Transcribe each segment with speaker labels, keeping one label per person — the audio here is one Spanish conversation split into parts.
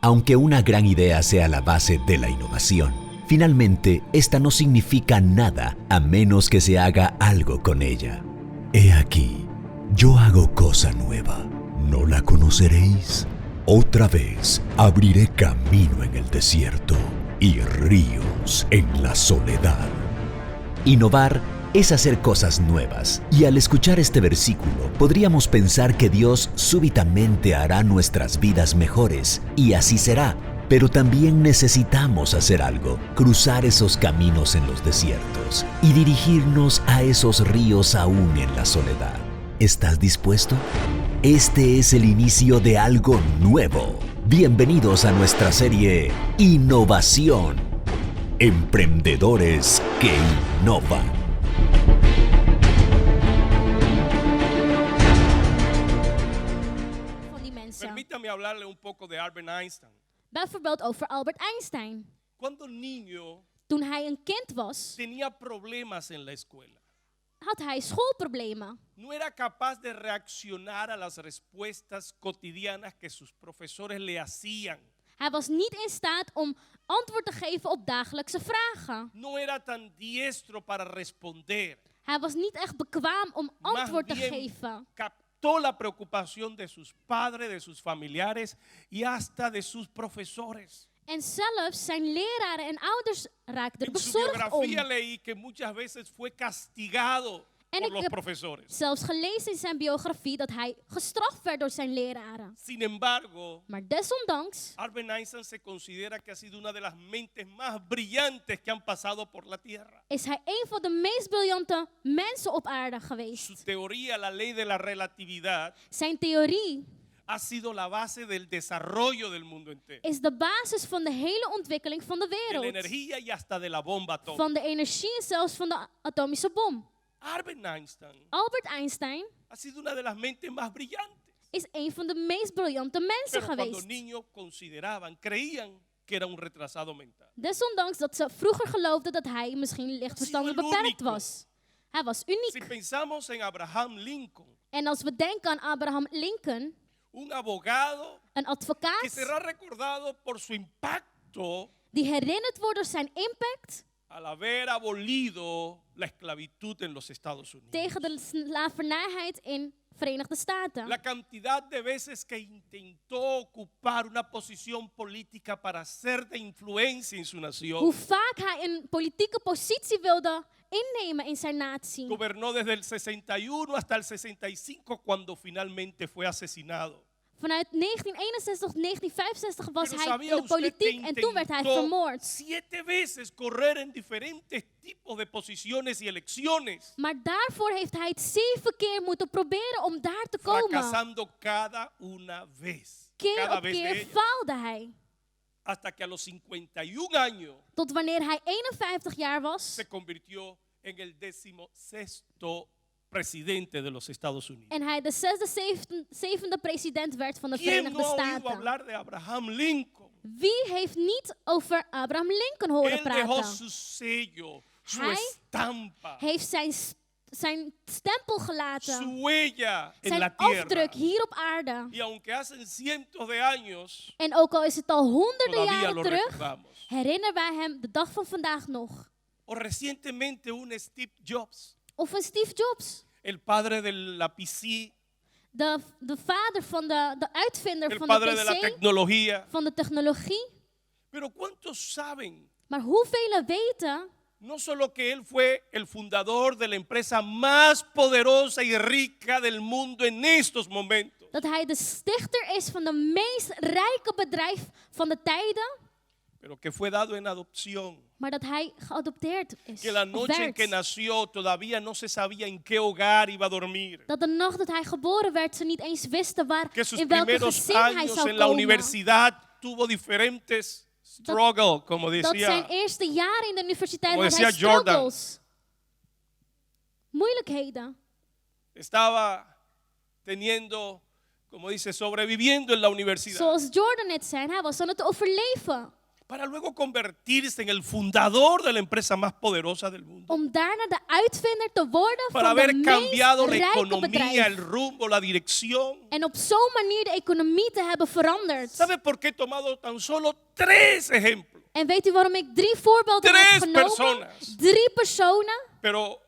Speaker 1: Aunque una gran idea sea la base de la innovación, finalmente esta no significa nada a menos que se haga algo con ella. He aquí, yo hago cosa nueva. ¿No la conoceréis? Otra vez abriré camino en el desierto y ríos en la soledad. Innovar es hacer cosas nuevas, y al escuchar este versículo podríamos pensar que Dios súbitamente hará nuestras vidas mejores, y así será. Pero también necesitamos hacer algo, cruzar esos caminos en los desiertos y dirigirnos a esos ríos aún en la soledad. ¿Estás dispuesto? Este es el inicio de algo nuevo. Bienvenidos a nuestra serie Innovación. Emprendedores que innovan.
Speaker 2: Permítame hablarle un poco de Albert Einstein.
Speaker 3: Bijvoorbeeld over Albert Einstein.
Speaker 2: Cuando niño
Speaker 3: Toen hij een kind was,
Speaker 2: tenía problemas en la escuela.
Speaker 3: had hij schoolproblemen.
Speaker 2: No era capaz de reaccionar a las respuestas cotidianas que sus profesores le hacían.
Speaker 3: Hij was niet in staat om antwoord te geven op dagelijkse vragen.
Speaker 2: No era tan diestro para responder.
Speaker 3: Hij was niet echt bekwaam om antwoord te
Speaker 2: bien
Speaker 3: geven.
Speaker 2: captó la preocupación de sus padres, de sus familiares y hasta de sus profesores.
Speaker 3: En zelfs zijn leraren en ouders raakten er
Speaker 2: En su
Speaker 3: bezorgd
Speaker 2: biografía
Speaker 3: om.
Speaker 2: leí que muchas veces fue castigado
Speaker 3: En
Speaker 2: por
Speaker 3: ik
Speaker 2: los
Speaker 3: heb
Speaker 2: profesores.
Speaker 3: zelfs gelezen in zijn biografie dat hij gestraft werd door zijn leraren.
Speaker 2: Sin embargo,
Speaker 3: Maar desondanks
Speaker 2: Albert Einstein se considera que ha sido una de las mentes más brillantes que han pasado por la Tierra.
Speaker 3: is hij een van de meest briljante mensen op aarde
Speaker 2: Su
Speaker 3: geweest.
Speaker 2: teoría, la ley de la relatividad,
Speaker 3: Zijn theorie
Speaker 2: ha sido la base del desarrollo del mundo entero.
Speaker 3: is de basis van de hele ontwikkeling van de
Speaker 2: De la
Speaker 3: wereld.
Speaker 2: energía y hasta de la bomba atómica.
Speaker 3: Van de energie en zelfs van de atomische bom.
Speaker 2: Albert Einstein
Speaker 3: Albert Einstein
Speaker 2: ha sido una de las mentes más brillantes.
Speaker 3: is een van de meest briljante mensen
Speaker 2: Pero cuando
Speaker 3: geweest.
Speaker 2: niños consideraban, creían que era un retrasado mental.
Speaker 3: Desondanks dat ze vroeger geloofden dat hij misschien licht verstandelijk
Speaker 2: Ha sido el
Speaker 3: beperkt
Speaker 2: único.
Speaker 3: was. Hij was
Speaker 2: Si
Speaker 3: uniek.
Speaker 2: pensamos en Abraham Lincoln,
Speaker 3: En als we denken aan Abraham Lincoln,
Speaker 2: un abogado
Speaker 3: een
Speaker 2: que
Speaker 3: advocaat
Speaker 2: será recordado por su impacto
Speaker 3: die herinnerd wordt door zijn impact
Speaker 2: al haber abolido la esclavitud en los Estados Unidos.
Speaker 3: tegen de slavernijheid in Verenigde Staten.
Speaker 2: La cantidad de veces que intentó ocupar una posición política para ser de influencia en su nación.
Speaker 3: Hoe vaak hij een politieke positie wilde innemen in zijn natie.
Speaker 2: Gobernó desde el 61 hasta el 65 cuando finalmente fue asesinado.
Speaker 3: Vanuit 1961 tot 1965 was
Speaker 2: Pero
Speaker 3: hij
Speaker 2: ¿sabía
Speaker 3: in de
Speaker 2: usted que
Speaker 3: politiek en toen werd hij
Speaker 2: intentó
Speaker 3: vermoord.
Speaker 2: 7 veces correr en diferentes tipos de posiciones y elecciones,
Speaker 3: Maar daarvoor heeft hij het 7 keer moeten proberen om daar te komen.
Speaker 2: fracasando cada una vez?
Speaker 3: Keer
Speaker 2: Cada
Speaker 3: op
Speaker 2: vez de
Speaker 3: keer
Speaker 2: ellas.
Speaker 3: faalde hij.
Speaker 2: Hasta que a los 51 años
Speaker 3: Tot wanneer hij 51 jaar was
Speaker 2: se convirtió en el 16º presidente de los Estados Unidos.
Speaker 3: en hij de zevende president werd van de
Speaker 2: ¿Quién
Speaker 3: Verenigde
Speaker 2: no ha oído
Speaker 3: Staten.
Speaker 2: hablar de Abraham Lincoln?
Speaker 3: Wie heeft niet over Abraham Lincoln horen
Speaker 2: Él dejó
Speaker 3: praten?
Speaker 2: su sello, su
Speaker 3: Hij
Speaker 2: estampa,
Speaker 3: Heeft zijn stempel gelaten,
Speaker 2: su huella en
Speaker 3: zijn
Speaker 2: la tierra.
Speaker 3: afdruk hier op aarde.
Speaker 2: Y aunque hacen cientos de años,
Speaker 3: En ook al is het al honderden
Speaker 2: todavía
Speaker 3: jaren
Speaker 2: lo
Speaker 3: terug,
Speaker 2: recordamos.
Speaker 3: herinneren wij hem de dag van vandaag nog.
Speaker 2: O recientemente un Steve Jobs,
Speaker 3: Of een Steve Jobs,
Speaker 2: el padre de la PC,
Speaker 3: de vader van de uitvinder
Speaker 2: el
Speaker 3: van
Speaker 2: padre de la
Speaker 3: de PC,
Speaker 2: tecnología.
Speaker 3: van de technologie.
Speaker 2: Pero ¿cuántos saben?
Speaker 3: Maar hoeveel weten
Speaker 2: No solo que él fue el fundador de la empresa más poderosa y rica del mundo en estos momentos,
Speaker 3: dat hij de stichter is van de meest rijke bedrijf van de tijden,
Speaker 2: pero que fue dado en adopción.
Speaker 3: maar dat hij geadopteerd is.
Speaker 2: Que la
Speaker 3: of
Speaker 2: noche en que
Speaker 3: werd.
Speaker 2: nació todavía no se sabía en qué hogar iba a dormir.
Speaker 3: Dat de nacht dat hij geboren werd, ze niet eens wisten
Speaker 2: Que sus
Speaker 3: in welke
Speaker 2: primeros
Speaker 3: gezin hij
Speaker 2: años
Speaker 3: zou
Speaker 2: en la
Speaker 3: komen.
Speaker 2: universidad tuvo diferentes struggles, como
Speaker 3: Dat zijn
Speaker 2: decía.
Speaker 3: eerste jaren in de universiteit
Speaker 2: Como
Speaker 3: had hij
Speaker 2: decía Jordan.
Speaker 3: struggles. Moeilijkheden.
Speaker 2: Estaba teniendo, como dice, sobreviviendo en la universidad.
Speaker 3: Zoals Jordan net zei, hij was aan het overleven.
Speaker 2: para luego convertirse en el fundador de la empresa más poderosa del mundo.
Speaker 3: Om daarna de uitvinder te worden
Speaker 2: Para
Speaker 3: van de
Speaker 2: haber
Speaker 3: meest
Speaker 2: cambiado la
Speaker 3: rijke
Speaker 2: economía, el
Speaker 3: bedrijf.
Speaker 2: rumbo, la dirección.
Speaker 3: En op zo'n manier de economie te hebben veranderd.
Speaker 2: ¿Sabe por qué he tomado tan solo 3 ejemplos?
Speaker 3: En weet u waarom ik 3 voorbeelden
Speaker 2: Tres
Speaker 3: heb genomen?
Speaker 2: personas.
Speaker 3: 3 personen.
Speaker 2: Pero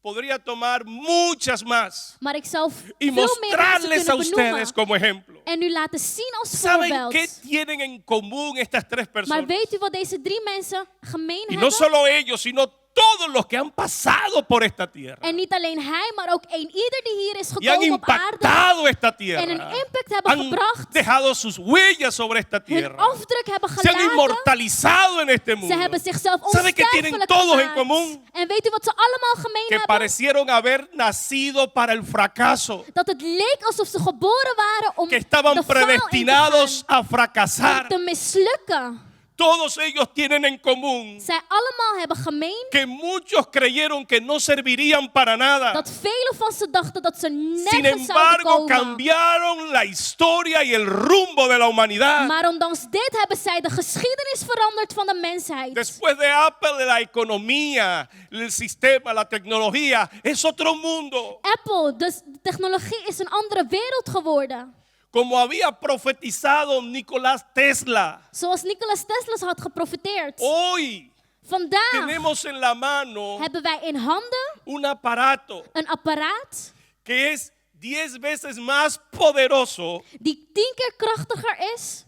Speaker 2: podría tomar muchas más
Speaker 3: Maar ik zou
Speaker 2: y
Speaker 3: veel meer mensen
Speaker 2: mostrarles a
Speaker 3: kunnen
Speaker 2: ustedes
Speaker 3: benoemen.
Speaker 2: como ejemplo.
Speaker 3: En u laten zien als
Speaker 2: ¿Saben
Speaker 3: voorbeeld.
Speaker 2: qué tienen en común estas 3
Speaker 3: Maar
Speaker 2: personas?
Speaker 3: weet u wat deze 3 mensen gemeen
Speaker 2: Y no
Speaker 3: hebben?
Speaker 2: solo ellos, sino todos los que han pasado por esta tierra
Speaker 3: En niet alleen hij, maar ook ieder die hier is
Speaker 2: y han
Speaker 3: gekomen op aarde.
Speaker 2: impactado esta tierra,
Speaker 3: En een impact hebben
Speaker 2: han
Speaker 3: gebracht.
Speaker 2: dejado sus huellas sobre esta
Speaker 3: Hun
Speaker 2: tierra,
Speaker 3: afdruk hebben
Speaker 2: se han
Speaker 3: gelaten.
Speaker 2: inmortalizado en este
Speaker 3: Ze
Speaker 2: mundo.
Speaker 3: hebben zichzelf
Speaker 2: ¿Sabe qué tienen
Speaker 3: onsterfelijk
Speaker 2: todos en
Speaker 3: gemaakt.
Speaker 2: común?
Speaker 3: En weet u wat ze allemaal gemeen
Speaker 2: Que
Speaker 3: hebben?
Speaker 2: parecieron haber nacido para el fracaso,
Speaker 3: Dat het leek alsof ze geboren waren om
Speaker 2: que estaban
Speaker 3: de faal in te
Speaker 2: predestinados
Speaker 3: gaan,
Speaker 2: a fracasar.
Speaker 3: om te mislukken.
Speaker 2: Todos ellos tienen en común
Speaker 3: Zij allemaal hebben gemeen
Speaker 2: que muchos creyeron que no servirían para nada.
Speaker 3: dat velen van ze dachten dat ze
Speaker 2: Sin
Speaker 3: nergens zouden
Speaker 2: embargo,
Speaker 3: komen.
Speaker 2: cambiaron la historia y el rumbo de la humanidad.
Speaker 3: Maar ondanks dit hebben zij de geschiedenis veranderd van de mensheid.
Speaker 2: Después de Apple, la economía, el sistema, la tecnología, es otro mundo.
Speaker 3: Apple, dus de technologie is een andere wereld geworden.
Speaker 2: Como había profetizado Nicolás Tesla,
Speaker 3: Zoals Nikola Tesla had geprofiteerd.
Speaker 2: hoy
Speaker 3: Vandaag
Speaker 2: tenemos en la mano
Speaker 3: hebben wij in handen
Speaker 2: un aparato
Speaker 3: een apparaat
Speaker 2: que es 10 veces más poderoso
Speaker 3: die 10 keer krachtiger is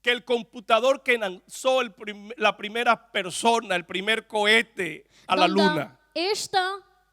Speaker 2: que el computador que lanzó la primera persona, el primer cohete a la
Speaker 3: dan de
Speaker 2: luna.
Speaker 3: eerste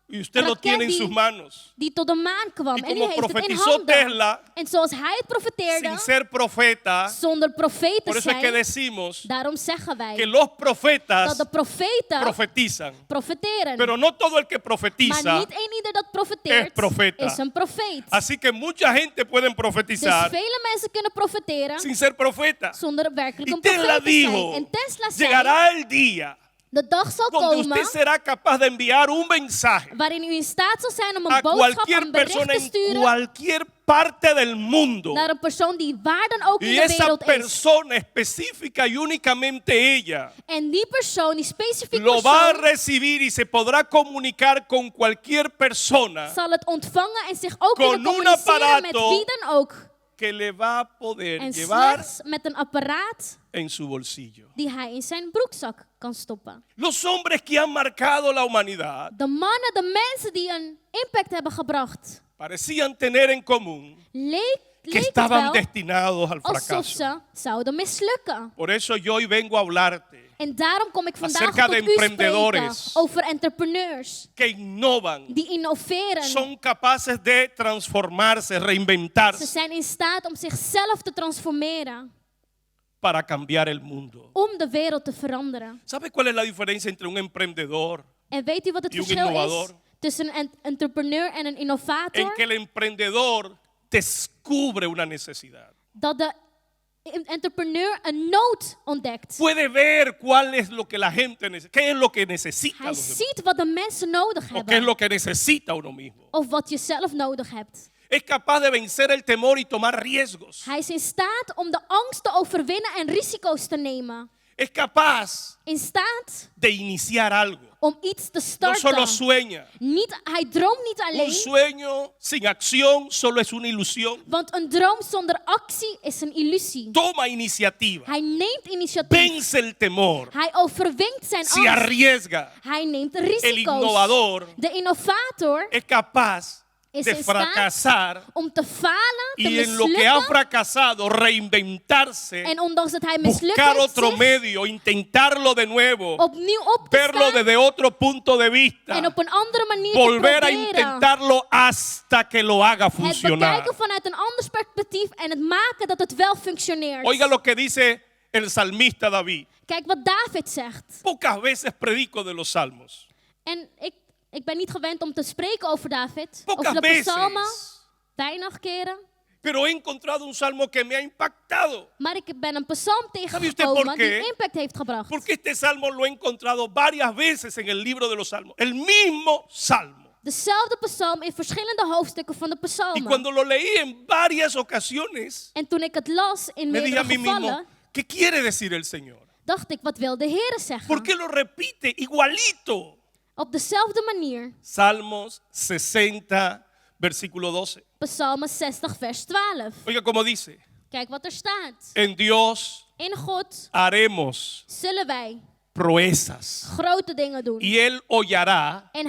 Speaker 2: Y usted lo tiene en sus manos.
Speaker 3: die tot de maan kwam.
Speaker 2: Y
Speaker 3: En die
Speaker 2: como
Speaker 3: heeft het in
Speaker 2: profetizó
Speaker 3: handen.
Speaker 2: Tesla,
Speaker 3: En zoals hij het profeteerde,
Speaker 2: sin ser profeta,
Speaker 3: zonder profeet
Speaker 2: por
Speaker 3: te
Speaker 2: eso es que
Speaker 3: zijn,
Speaker 2: decimos
Speaker 3: daarom zeggen wij
Speaker 2: que los
Speaker 3: dat
Speaker 2: profetas
Speaker 3: de profeten
Speaker 2: profetizan.
Speaker 3: profeteren.
Speaker 2: Pero no todo el que
Speaker 3: Maar
Speaker 2: profetiza.
Speaker 3: niet ieder dat profeteert
Speaker 2: es profeta.
Speaker 3: is een profeet.
Speaker 2: Así que mucha gente puede
Speaker 3: Dus
Speaker 2: profetizar
Speaker 3: vele mensen kunnen profeteren
Speaker 2: sin ser profeta.
Speaker 3: zonder werkelijk
Speaker 2: Y
Speaker 3: een
Speaker 2: Tesla
Speaker 3: profeet te zijn.
Speaker 2: dijo,
Speaker 3: En Tesla zei,
Speaker 2: llegará el día
Speaker 3: de dag zal
Speaker 2: donde
Speaker 3: komen
Speaker 2: usted será capaz de enviar un mensaje
Speaker 3: waarin u in staat zal zijn om
Speaker 2: a
Speaker 3: een boodschap,
Speaker 2: cualquier
Speaker 3: een bericht
Speaker 2: persona
Speaker 3: te
Speaker 2: en
Speaker 3: sturen
Speaker 2: cualquier parte del mundo.
Speaker 3: naar een persoon die waar dan ook in
Speaker 2: Y
Speaker 3: de
Speaker 2: esa
Speaker 3: wereld is.
Speaker 2: persona específica y únicamente ella
Speaker 3: En die persoon, die specifieke
Speaker 2: lo va a
Speaker 3: persoon,
Speaker 2: recibir y se podrá comunicar con cualquier persona
Speaker 3: zal het ontvangen en zich ook
Speaker 2: Con
Speaker 3: kunnen
Speaker 2: un
Speaker 3: communiceren met
Speaker 2: aparato
Speaker 3: wie dan ook.
Speaker 2: que le va a poder
Speaker 3: En
Speaker 2: llevar
Speaker 3: slechts met een apparaat
Speaker 2: en su bolsillo.
Speaker 3: die hij in zijn broekzak kan stoppen.
Speaker 2: Los hombres que han marcado la humanidad
Speaker 3: De mannen, de mensen die een impact hebben gebracht,
Speaker 2: parecían tener en común
Speaker 3: leek
Speaker 2: que
Speaker 3: het
Speaker 2: estaban
Speaker 3: wel
Speaker 2: destinados al
Speaker 3: alsof
Speaker 2: fracaso.
Speaker 3: ze zouden mislukken.
Speaker 2: Por eso yo hoy vengo a hablarte
Speaker 3: En daarom kom ik vandaag
Speaker 2: Acerca
Speaker 3: tot
Speaker 2: de
Speaker 3: u spreken
Speaker 2: emprendedores.
Speaker 3: over entrepreneurs
Speaker 2: que innovan,
Speaker 3: die innoveren.
Speaker 2: son capaces de transformarse,
Speaker 3: Ze
Speaker 2: reinventarse
Speaker 3: zijn in staat om zichzelf te transformeren,
Speaker 2: para cambiar el mundo.
Speaker 3: om de wereld te veranderen.
Speaker 2: ¿Sabe cuál es la diferencia entre un emprendedor?
Speaker 3: En weet u wat het
Speaker 2: Y un
Speaker 3: verschil is
Speaker 2: innovador.
Speaker 3: tussen een entrepreneur en een
Speaker 2: En
Speaker 3: innovator?
Speaker 2: que el emprendedor descubre una necesidad.
Speaker 3: Dat de entrepreneur een nood ontdekt.
Speaker 2: Puede ver cuál es lo que la gente necesita, qué es lo que necesita
Speaker 3: Hij
Speaker 2: los demás,
Speaker 3: ziet wat de mensen nodig
Speaker 2: o qué es
Speaker 3: hebben.
Speaker 2: lo que necesita uno mismo.
Speaker 3: Of wat je zelf nodig hebt.
Speaker 2: Es capaz de vencer el temor y tomar riesgos.
Speaker 3: Hij is in staat om de angst te overwinnen en risico's te nemen.
Speaker 2: Es capaz
Speaker 3: In staat
Speaker 2: de iniciar algo.
Speaker 3: om iets te
Speaker 2: No solo
Speaker 3: starten.
Speaker 2: sueña.
Speaker 3: Hij droomt niet
Speaker 2: Un
Speaker 3: alleen.
Speaker 2: sueño sin acción solo es una ilusión.
Speaker 3: Want een droom zonder actie is een illusie.
Speaker 2: Toma iniciativa.
Speaker 3: Hij neemt initiatief.
Speaker 2: Vence el temor.
Speaker 3: Hij overwint zijn
Speaker 2: Se
Speaker 3: angst.
Speaker 2: arriesga.
Speaker 3: Hij neemt
Speaker 2: El
Speaker 3: risico's.
Speaker 2: innovador
Speaker 3: De innovator
Speaker 2: es capaz
Speaker 3: is
Speaker 2: de
Speaker 3: in staat
Speaker 2: fracasar
Speaker 3: om te falen, te
Speaker 2: y en lo que ha
Speaker 3: mislukken.
Speaker 2: fracasado reinventarse,
Speaker 3: En ondanks dat hij mislukt
Speaker 2: buscar
Speaker 3: heeft,
Speaker 2: otro
Speaker 3: zich
Speaker 2: medio, intentarlo de nuevo,
Speaker 3: opnieuw op te
Speaker 2: verlo
Speaker 3: staan
Speaker 2: desde otro punto de vista,
Speaker 3: en op een andere manier
Speaker 2: volver
Speaker 3: te
Speaker 2: a
Speaker 3: proberen.
Speaker 2: intentarlo hasta que lo haga
Speaker 3: Het
Speaker 2: funcionar.
Speaker 3: bekijken vanuit een ander perspectief en het maken dat het wel functioneert.
Speaker 2: Oiga lo que dice el salmista David.
Speaker 3: Kijk wat David zegt.
Speaker 2: Pocas veces predico de los salmos.
Speaker 3: En ik ben niet gewend om te spreken over David.
Speaker 2: Pocas
Speaker 3: Over de
Speaker 2: veces.
Speaker 3: psalmen. Weinig keren.
Speaker 2: Pero he encontrado un salmo que me ha impactado.
Speaker 3: Maar ik ben een psalm
Speaker 2: ¿Sabe usted por
Speaker 3: tegengekomen
Speaker 2: qué?
Speaker 3: die impact heeft gebracht.
Speaker 2: Porque este salmo lo he encontrado varias veces en el libro de los salmos. El mismo salmo.
Speaker 3: Dezelfde psalm in verschillende hoofdstukken van de
Speaker 2: Y
Speaker 3: psalmen.
Speaker 2: cuando lo leí en varias ocasiones,
Speaker 3: En toen ik het las in
Speaker 2: me dije
Speaker 3: meerdere
Speaker 2: a mí mismo,
Speaker 3: gevallen,
Speaker 2: ¿qué quiere decir el Señor?
Speaker 3: dacht ik, wat wil de Heer zeggen?
Speaker 2: ¿Por qué lo repite igualito?
Speaker 3: Op dezelfde manier.
Speaker 2: Salmos 60, versículo 12.
Speaker 3: Psalmen 60 vers 12.
Speaker 2: Oiga cómo dice.
Speaker 3: Kijk wat er staat.
Speaker 2: En Dios
Speaker 3: In God
Speaker 2: haremos
Speaker 3: zullen wij
Speaker 2: proezas.
Speaker 3: grote dingen doen.
Speaker 2: Y Él hollará,
Speaker 3: En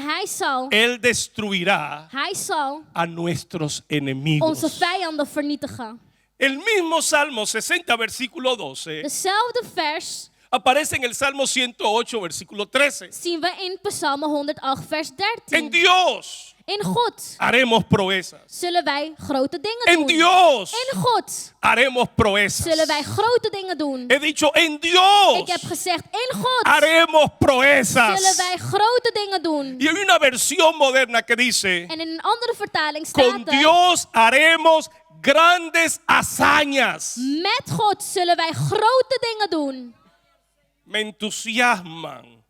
Speaker 2: Él destruirá
Speaker 3: hij zal
Speaker 2: a nuestros
Speaker 3: onze
Speaker 2: enemigos.
Speaker 3: vijanden vernietigen.
Speaker 2: El mismo Salmo 60, versículo 12,
Speaker 3: Dezelfde vers
Speaker 2: aparece en el Salmo 108, versículo 13.
Speaker 3: zien we in Psalmen 108 vers
Speaker 2: En
Speaker 3: 13.
Speaker 2: Dios
Speaker 3: In God
Speaker 2: haremos proezas.
Speaker 3: zullen wij grote dingen
Speaker 2: En
Speaker 3: doen.
Speaker 2: Dios
Speaker 3: In God
Speaker 2: haremos proezas.
Speaker 3: zullen wij grote dingen doen.
Speaker 2: He dicho, en Dios
Speaker 3: Ik heb gezegd, in God
Speaker 2: haremos proezas.
Speaker 3: zullen wij grote dingen doen.
Speaker 2: Y hay una versión moderna que dice,
Speaker 3: En in een andere vertaling
Speaker 2: con
Speaker 3: staat er,
Speaker 2: Dios haremos grandes hazañas.
Speaker 3: met God zullen wij grote dingen doen.
Speaker 2: Me entusiasman,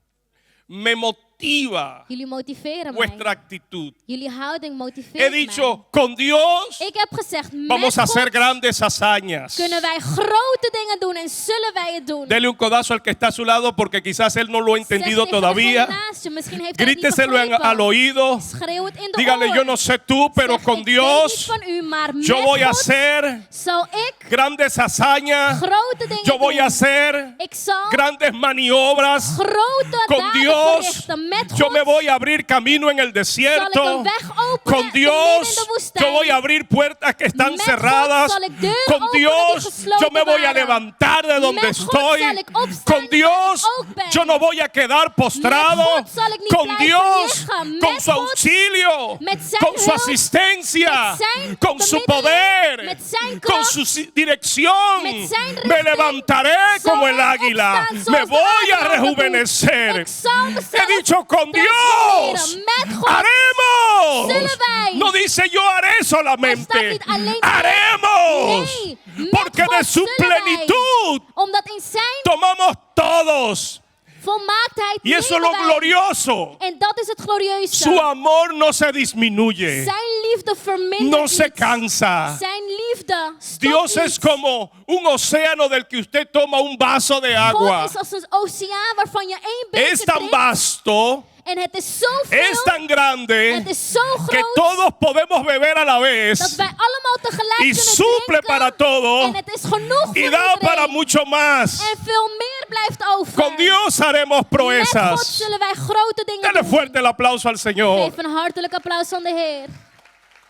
Speaker 2: me motiva
Speaker 3: Jullie motiveren
Speaker 2: vuestra
Speaker 3: mij.
Speaker 2: actitud.
Speaker 3: Jullie houding
Speaker 2: He
Speaker 3: motiveert
Speaker 2: dicho, con Dios
Speaker 3: mij. Ik heb gezegd,
Speaker 2: vamos a
Speaker 3: met
Speaker 2: hacer
Speaker 3: God
Speaker 2: grandes hazañas.
Speaker 3: kunnen wij grote dingen doen en zullen wij het doen.
Speaker 2: Dele un codazo al que está a su lado porque quizás él no lo ha
Speaker 3: Zeg
Speaker 2: entendido
Speaker 3: tegen degene
Speaker 2: todavía.
Speaker 3: naast je, misschien heeft hij het niet
Speaker 2: Gríteselo al
Speaker 3: begrepen.
Speaker 2: oído.
Speaker 3: Schreeuw het in de
Speaker 2: Dígale,
Speaker 3: oor.
Speaker 2: yo no sé tú, pero
Speaker 3: Zeg,
Speaker 2: con
Speaker 3: ik weet niet
Speaker 2: Dios
Speaker 3: van u, maar
Speaker 2: yo
Speaker 3: met
Speaker 2: voy a
Speaker 3: God
Speaker 2: hacer
Speaker 3: zal ik
Speaker 2: grandes hazañas.
Speaker 3: grote dingen
Speaker 2: Yo voy
Speaker 3: doen.
Speaker 2: a hacer
Speaker 3: Ik zal
Speaker 2: grandes maniobras.
Speaker 3: grote
Speaker 2: Con
Speaker 3: daden
Speaker 2: Dios
Speaker 3: verrichten. Met
Speaker 2: yo
Speaker 3: God
Speaker 2: me voy a abrir camino en el
Speaker 3: zal ik
Speaker 2: desierto.
Speaker 3: een weg openen
Speaker 2: Con
Speaker 3: te midden in
Speaker 2: Dios
Speaker 3: de woestijn.
Speaker 2: yo voy a abrir puertas que están
Speaker 3: Met God
Speaker 2: cerradas.
Speaker 3: zal ik deuren
Speaker 2: Con
Speaker 3: openen die
Speaker 2: Dios
Speaker 3: gesloten
Speaker 2: yo me voy a
Speaker 3: waren.
Speaker 2: levantar de donde
Speaker 3: Met God
Speaker 2: estoy.
Speaker 3: zal ik opstaan
Speaker 2: Con
Speaker 3: waar
Speaker 2: Dios
Speaker 3: ik ook ben.
Speaker 2: yo no voy a quedar postrado.
Speaker 3: Met God zal ik niet
Speaker 2: Con
Speaker 3: blijven
Speaker 2: Dios,
Speaker 3: liggen.
Speaker 2: con
Speaker 3: Met
Speaker 2: su
Speaker 3: God,
Speaker 2: auxilio,
Speaker 3: met zijn
Speaker 2: con su
Speaker 3: hulp,
Speaker 2: asistencia,
Speaker 3: met zijn
Speaker 2: con su
Speaker 3: bemiddeling,
Speaker 2: poder,
Speaker 3: met zijn
Speaker 2: con
Speaker 3: kracht,
Speaker 2: su dirección.
Speaker 3: met zijn
Speaker 2: Me
Speaker 3: richting,
Speaker 2: levantaré
Speaker 3: zal
Speaker 2: como el
Speaker 3: ik
Speaker 2: águila.
Speaker 3: opstaan
Speaker 2: Me
Speaker 3: zoals de
Speaker 2: voy a
Speaker 3: arend dat doet.
Speaker 2: rejuvenecer.
Speaker 3: Ik zal mezelf
Speaker 2: He dicho, con Dios
Speaker 3: transformeren. Met God
Speaker 2: haremos.
Speaker 3: zullen wij.
Speaker 2: No dice yo haré
Speaker 3: Er
Speaker 2: solamente.
Speaker 3: staat niet alleen
Speaker 2: Haremos.
Speaker 3: Nee, met
Speaker 2: Porque de
Speaker 3: God
Speaker 2: su
Speaker 3: zullen wij.
Speaker 2: plenitud
Speaker 3: Omdat in zijn
Speaker 2: tomamos todos.
Speaker 3: volmaaktheid
Speaker 2: Y eso es
Speaker 3: nemen
Speaker 2: lo
Speaker 3: wij.
Speaker 2: glorioso.
Speaker 3: En dat is het glorieuze.
Speaker 2: Su amor no se disminuye.
Speaker 3: Zijn liefde vermindert
Speaker 2: No se
Speaker 3: niet.
Speaker 2: cansa.
Speaker 3: Zijn liefde stopt
Speaker 2: Dios
Speaker 3: niet.
Speaker 2: es como un océano del que usted toma un vaso de
Speaker 3: God
Speaker 2: agua.
Speaker 3: is als een oceaan waarvan je één beker
Speaker 2: Es tan
Speaker 3: drinkt.
Speaker 2: vasto,
Speaker 3: En het is zoveel.
Speaker 2: es tan grande,
Speaker 3: Het is zo
Speaker 2: que
Speaker 3: groot.
Speaker 2: todos podemos beber a la
Speaker 3: Dat
Speaker 2: vez.
Speaker 3: wij allemaal tegelijk
Speaker 2: Y
Speaker 3: kunnen
Speaker 2: suple
Speaker 3: drinken.
Speaker 2: para todo.
Speaker 3: En het is genoeg
Speaker 2: Y
Speaker 3: voor
Speaker 2: da
Speaker 3: iedereen.
Speaker 2: para mucho más.
Speaker 3: En veel meer blijft over.
Speaker 2: Con Dios haremos
Speaker 3: Met God
Speaker 2: proezas.
Speaker 3: zullen wij grote dingen
Speaker 2: Dale
Speaker 3: doen.
Speaker 2: fuerte el aplauso al Señor.
Speaker 3: Geef een hartelijk applaus aan de Heer.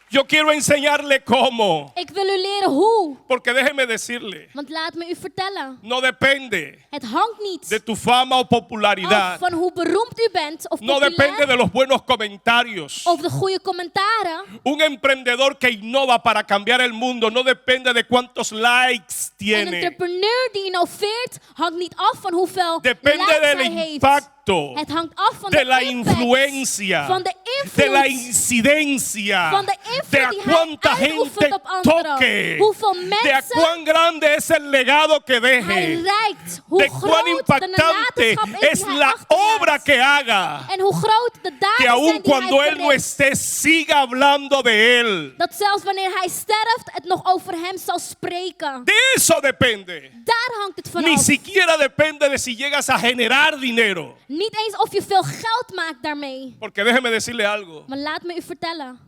Speaker 2: Yo quiero enseñarle cómo.
Speaker 3: Ik wil u leren hoe.
Speaker 2: Porque déjeme decirle,
Speaker 3: Want laat me u vertellen.
Speaker 2: no depende
Speaker 3: Het hangt niet
Speaker 2: de tu fama o
Speaker 3: af
Speaker 2: popularidad.
Speaker 3: van hoe beroemd u bent of
Speaker 2: No depende
Speaker 3: populair.
Speaker 2: de los buenos comentarios.
Speaker 3: Of de goede commentaren.
Speaker 2: Un emprendedor que innova para cambiar el mundo no depende de cuántos likes
Speaker 3: Een
Speaker 2: tiene.
Speaker 3: entrepreneur die innoveert hangt niet af van hoeveel
Speaker 2: Depende
Speaker 3: likes
Speaker 2: del
Speaker 3: hij heeft.
Speaker 2: impacto,
Speaker 3: Het hangt af van
Speaker 2: de la
Speaker 3: impact,
Speaker 2: influencia,
Speaker 3: van de
Speaker 2: de la
Speaker 3: invloed,
Speaker 2: incidencia,
Speaker 3: van de
Speaker 2: de
Speaker 3: invloed
Speaker 2: a
Speaker 3: die hij
Speaker 2: cuánta
Speaker 3: uitoefent
Speaker 2: gente
Speaker 3: op anderen.
Speaker 2: toque,
Speaker 3: Hoeveel
Speaker 2: de a
Speaker 3: mensen
Speaker 2: cuán grande es el legado que
Speaker 3: hij
Speaker 2: deje,
Speaker 3: reikt. Hoe
Speaker 2: de cuán
Speaker 3: groot de
Speaker 2: impactante
Speaker 3: nalatenschap is
Speaker 2: es
Speaker 3: die hij
Speaker 2: la
Speaker 3: achterlaat.
Speaker 2: obra que haga,
Speaker 3: En hoe groot de
Speaker 2: que
Speaker 3: daden
Speaker 2: aun
Speaker 3: zijn die
Speaker 2: cuando
Speaker 3: hij
Speaker 2: él no
Speaker 3: verricht.
Speaker 2: esté, siga hablando de él.
Speaker 3: Dat zelfs wanneer hij sterft, het nog over hem zal spreken.
Speaker 2: De eso depende.
Speaker 3: Daar hangt het
Speaker 2: Ni
Speaker 3: vanaf.
Speaker 2: siquiera depende de si llegas a generar dinero.
Speaker 3: Niet eens of je veel geld maakt daarmee.
Speaker 2: Porque déjeme decirle algo.
Speaker 3: Maar laat me u vertellen.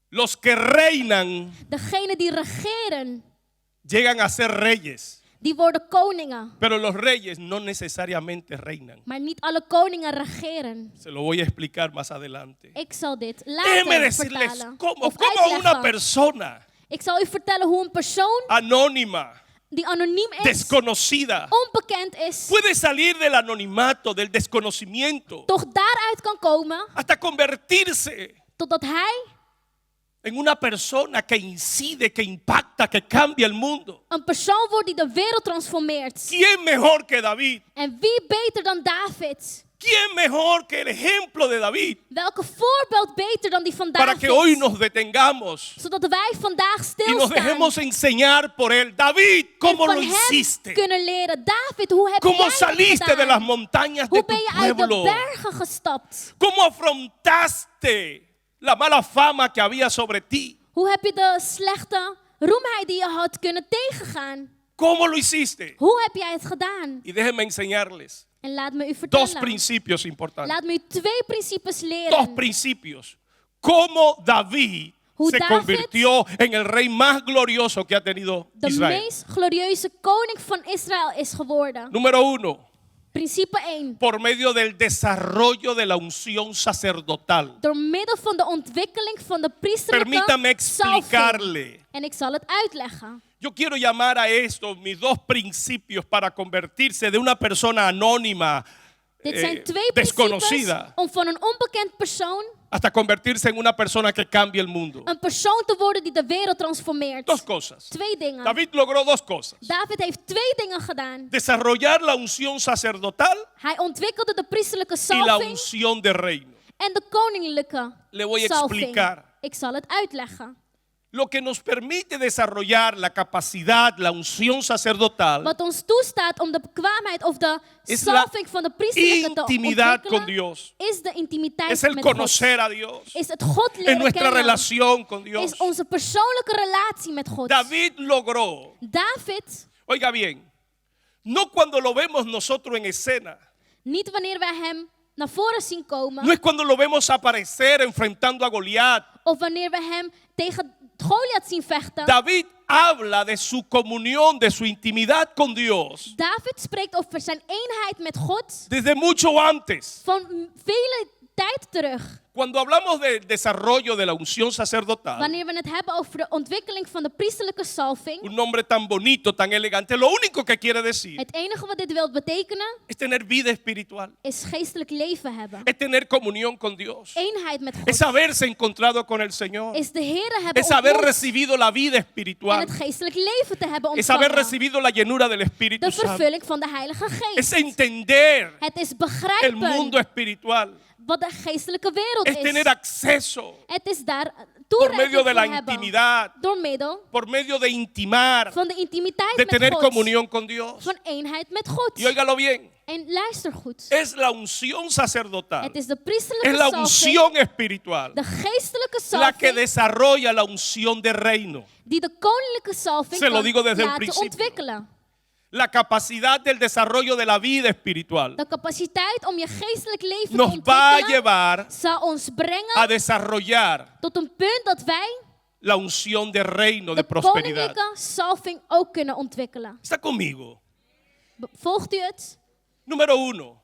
Speaker 2: Los que reinan
Speaker 3: Degenen die regeren,
Speaker 2: llegan a ser reyes.
Speaker 3: die worden koningen.
Speaker 2: Pero los reyes no necesariamente reinan.
Speaker 3: Maar niet alle koningen regeren.
Speaker 2: Se lo voy a explicar más adelante.
Speaker 3: Ik zal dit
Speaker 2: Déjeme
Speaker 3: later
Speaker 2: decirles
Speaker 3: vertalen.
Speaker 2: cómo
Speaker 3: Of
Speaker 2: una
Speaker 3: uitleggen.
Speaker 2: persona
Speaker 3: Ik zal u vertellen hoe een persoon
Speaker 2: anónima,
Speaker 3: die anoniem is,
Speaker 2: desconocida,
Speaker 3: onbekend is,
Speaker 2: puede salir del anonimato, del desconocimiento,
Speaker 3: toch daaruit kan komen
Speaker 2: hasta convertirse
Speaker 3: totdat hij
Speaker 2: en una persona que incide, que impacta, que cambia el mundo.
Speaker 3: een persoon wordt die de wereld transformeert.
Speaker 2: ¿Quién mejor que David?
Speaker 3: En wie beter dan David?
Speaker 2: ¿Quién mejor que el ejemplo de David?
Speaker 3: Welke voorbeeld beter dan die van
Speaker 2: Para
Speaker 3: David?
Speaker 2: que hoy nos detengamos
Speaker 3: Zodat wij vandaag
Speaker 2: y nos
Speaker 3: stilstaan
Speaker 2: dejemos enseñar por él. David,
Speaker 3: en
Speaker 2: ¿cómo
Speaker 3: van
Speaker 2: lo
Speaker 3: hem
Speaker 2: hiciste?
Speaker 3: kunnen leren. David, hoe heb
Speaker 2: ¿Cómo
Speaker 3: jij het
Speaker 2: saliste de
Speaker 3: gedaan?
Speaker 2: las montañas de
Speaker 3: Hoe
Speaker 2: tu
Speaker 3: ben je uit de
Speaker 2: pueblo?
Speaker 3: bergen gestapt?
Speaker 2: ¿Cómo afrontaste la mala fama que había sobre ti?
Speaker 3: Hoe heb je de slechte roemheid die je had kunnen tegengaan?
Speaker 2: ¿Cómo lo hiciste?
Speaker 3: Hoe heb jij het gedaan?
Speaker 2: Y déjenme enseñarles
Speaker 3: En laat me u
Speaker 2: dos
Speaker 3: vertellen.
Speaker 2: principios importantes.
Speaker 3: Laat me u 2 principes
Speaker 2: Dos
Speaker 3: leren.
Speaker 2: principios. Cómo David
Speaker 3: Hoe
Speaker 2: se
Speaker 3: David
Speaker 2: convirtió en el rey más glorioso que ha tenido
Speaker 3: De
Speaker 2: Israel.
Speaker 3: meest glorieuze koning van Israël is geworden.
Speaker 2: Número 1.
Speaker 3: Principe 1.
Speaker 2: Por medio del desarrollo de la unción sacerdotal.
Speaker 3: Door middel van de ontwikkeling van de
Speaker 2: Permítame
Speaker 3: priesterlijke salving.
Speaker 2: explicarle.
Speaker 3: En ik zal het uitleggen.
Speaker 2: Yo quiero llamar a estos mis dos principios para convertirse de una persona anónima,
Speaker 3: Dit zijn 2 principes
Speaker 2: desconocida,
Speaker 3: om van een onbekend persoon
Speaker 2: hasta convertirse en una persona que cambie el mundo.
Speaker 3: een persoon te worden die de wereld transformeert.
Speaker 2: Dos cosas.
Speaker 3: 2 dingen.
Speaker 2: David logró dos cosas.
Speaker 3: David heeft 2 dingen gedaan.
Speaker 2: Desarrollar la unción sacerdotal
Speaker 3: Hij ontwikkelde de priesterlijke
Speaker 2: y la
Speaker 3: salving
Speaker 2: unción de reino.
Speaker 3: en de koninklijke
Speaker 2: Le voy a
Speaker 3: salving.
Speaker 2: explicar.
Speaker 3: Ik zal het uitleggen.
Speaker 2: Lo que nos permite desarrollar la capacidad, la unción sacerdotal,
Speaker 3: Wat ons toestaat om de bekwaamheid of de
Speaker 2: es la
Speaker 3: salving van de priesterlijke te
Speaker 2: intimidad con
Speaker 3: ontwikkelen,
Speaker 2: Dios.
Speaker 3: is de intimiteit
Speaker 2: Es el
Speaker 3: met God.
Speaker 2: conocer a Dios.
Speaker 3: Is het God
Speaker 2: Es
Speaker 3: leren
Speaker 2: nuestra
Speaker 3: kennen.
Speaker 2: relación con Dios.
Speaker 3: Is onze persoonlijke relatie met God.
Speaker 2: David logró,
Speaker 3: David,
Speaker 2: oiga bien, no cuando lo vemos nosotros en escena,
Speaker 3: niet wanneer wij hem naar voren zien komen,
Speaker 2: no es cuando lo vemos aparecer enfrentando a Goliat.
Speaker 3: of wanneer we hem tegen Goliath zien vechten.
Speaker 2: David habla de su comunión, de su intimidad con Dios
Speaker 3: David spreekt over zijn eenheid met God
Speaker 2: desde mucho antes.
Speaker 3: van vele tijd terug.
Speaker 2: Cuando hablamos del desarrollo de la unción sacerdotal,
Speaker 3: Wanneer we het hebben over de ontwikkeling van de priesterlijke salving,
Speaker 2: un nombre tan bonito, tan elegante, lo único que quiere decir
Speaker 3: het enige wat dit wil betekenen,
Speaker 2: es tener vida espiritual,
Speaker 3: is geestelijk leven hebben.
Speaker 2: es tener comunión con Dios,
Speaker 3: Eenheid met
Speaker 2: es
Speaker 3: God.
Speaker 2: haberse encontrado con el Señor,
Speaker 3: Is de Heere hebben
Speaker 2: es haber
Speaker 3: ontmoet
Speaker 2: recibido la vida
Speaker 3: en
Speaker 2: espiritual,
Speaker 3: het geestelijk leven te hebben
Speaker 2: es haber
Speaker 3: ontvangen.
Speaker 2: recibido la llenura del Espíritu
Speaker 3: De
Speaker 2: Santo,
Speaker 3: vervulling van de Heilige
Speaker 2: es
Speaker 3: Geest.
Speaker 2: entender
Speaker 3: Het is
Speaker 2: el mundo
Speaker 3: begrijpen
Speaker 2: espiritual,
Speaker 3: wat de geestelijke wereld
Speaker 2: es tener
Speaker 3: is.
Speaker 2: acceso
Speaker 3: Het is daar
Speaker 2: por medio
Speaker 3: toereiking
Speaker 2: de la
Speaker 3: voor hebben.
Speaker 2: intimidad,
Speaker 3: Door middel
Speaker 2: por medio de intimar,
Speaker 3: van de intimiteit
Speaker 2: de
Speaker 3: met
Speaker 2: tener
Speaker 3: God.
Speaker 2: comunión con Dios.
Speaker 3: Van eenheid met God.
Speaker 2: Y óigalo bien,
Speaker 3: En luister goed.
Speaker 2: es la unción sacerdotal,
Speaker 3: Het is de
Speaker 2: es
Speaker 3: priesterlijke
Speaker 2: la
Speaker 3: salving,
Speaker 2: unción espiritual,
Speaker 3: de geestelijke
Speaker 2: la que
Speaker 3: salving,
Speaker 2: desarrolla la unción de reino,
Speaker 3: die de koninklijke salving
Speaker 2: Se lo
Speaker 3: kan
Speaker 2: digo desde el
Speaker 3: laten
Speaker 2: principio.
Speaker 3: ontwikkelen.
Speaker 2: la capacidad del desarrollo de la vida espiritual.
Speaker 3: De capaciteit om je geestelijk leven te
Speaker 2: Nos va a
Speaker 3: ontwikkelen
Speaker 2: llevar
Speaker 3: zal ons
Speaker 2: a
Speaker 3: brengen
Speaker 2: desarrollar
Speaker 3: tot een punt dat wij
Speaker 2: la unción de reino, de
Speaker 3: de
Speaker 2: prosperidad.
Speaker 3: koninklijke salving ook kunnen ontwikkelen.
Speaker 2: ¿Está conmigo?
Speaker 3: Volgt u het?
Speaker 2: Número 1.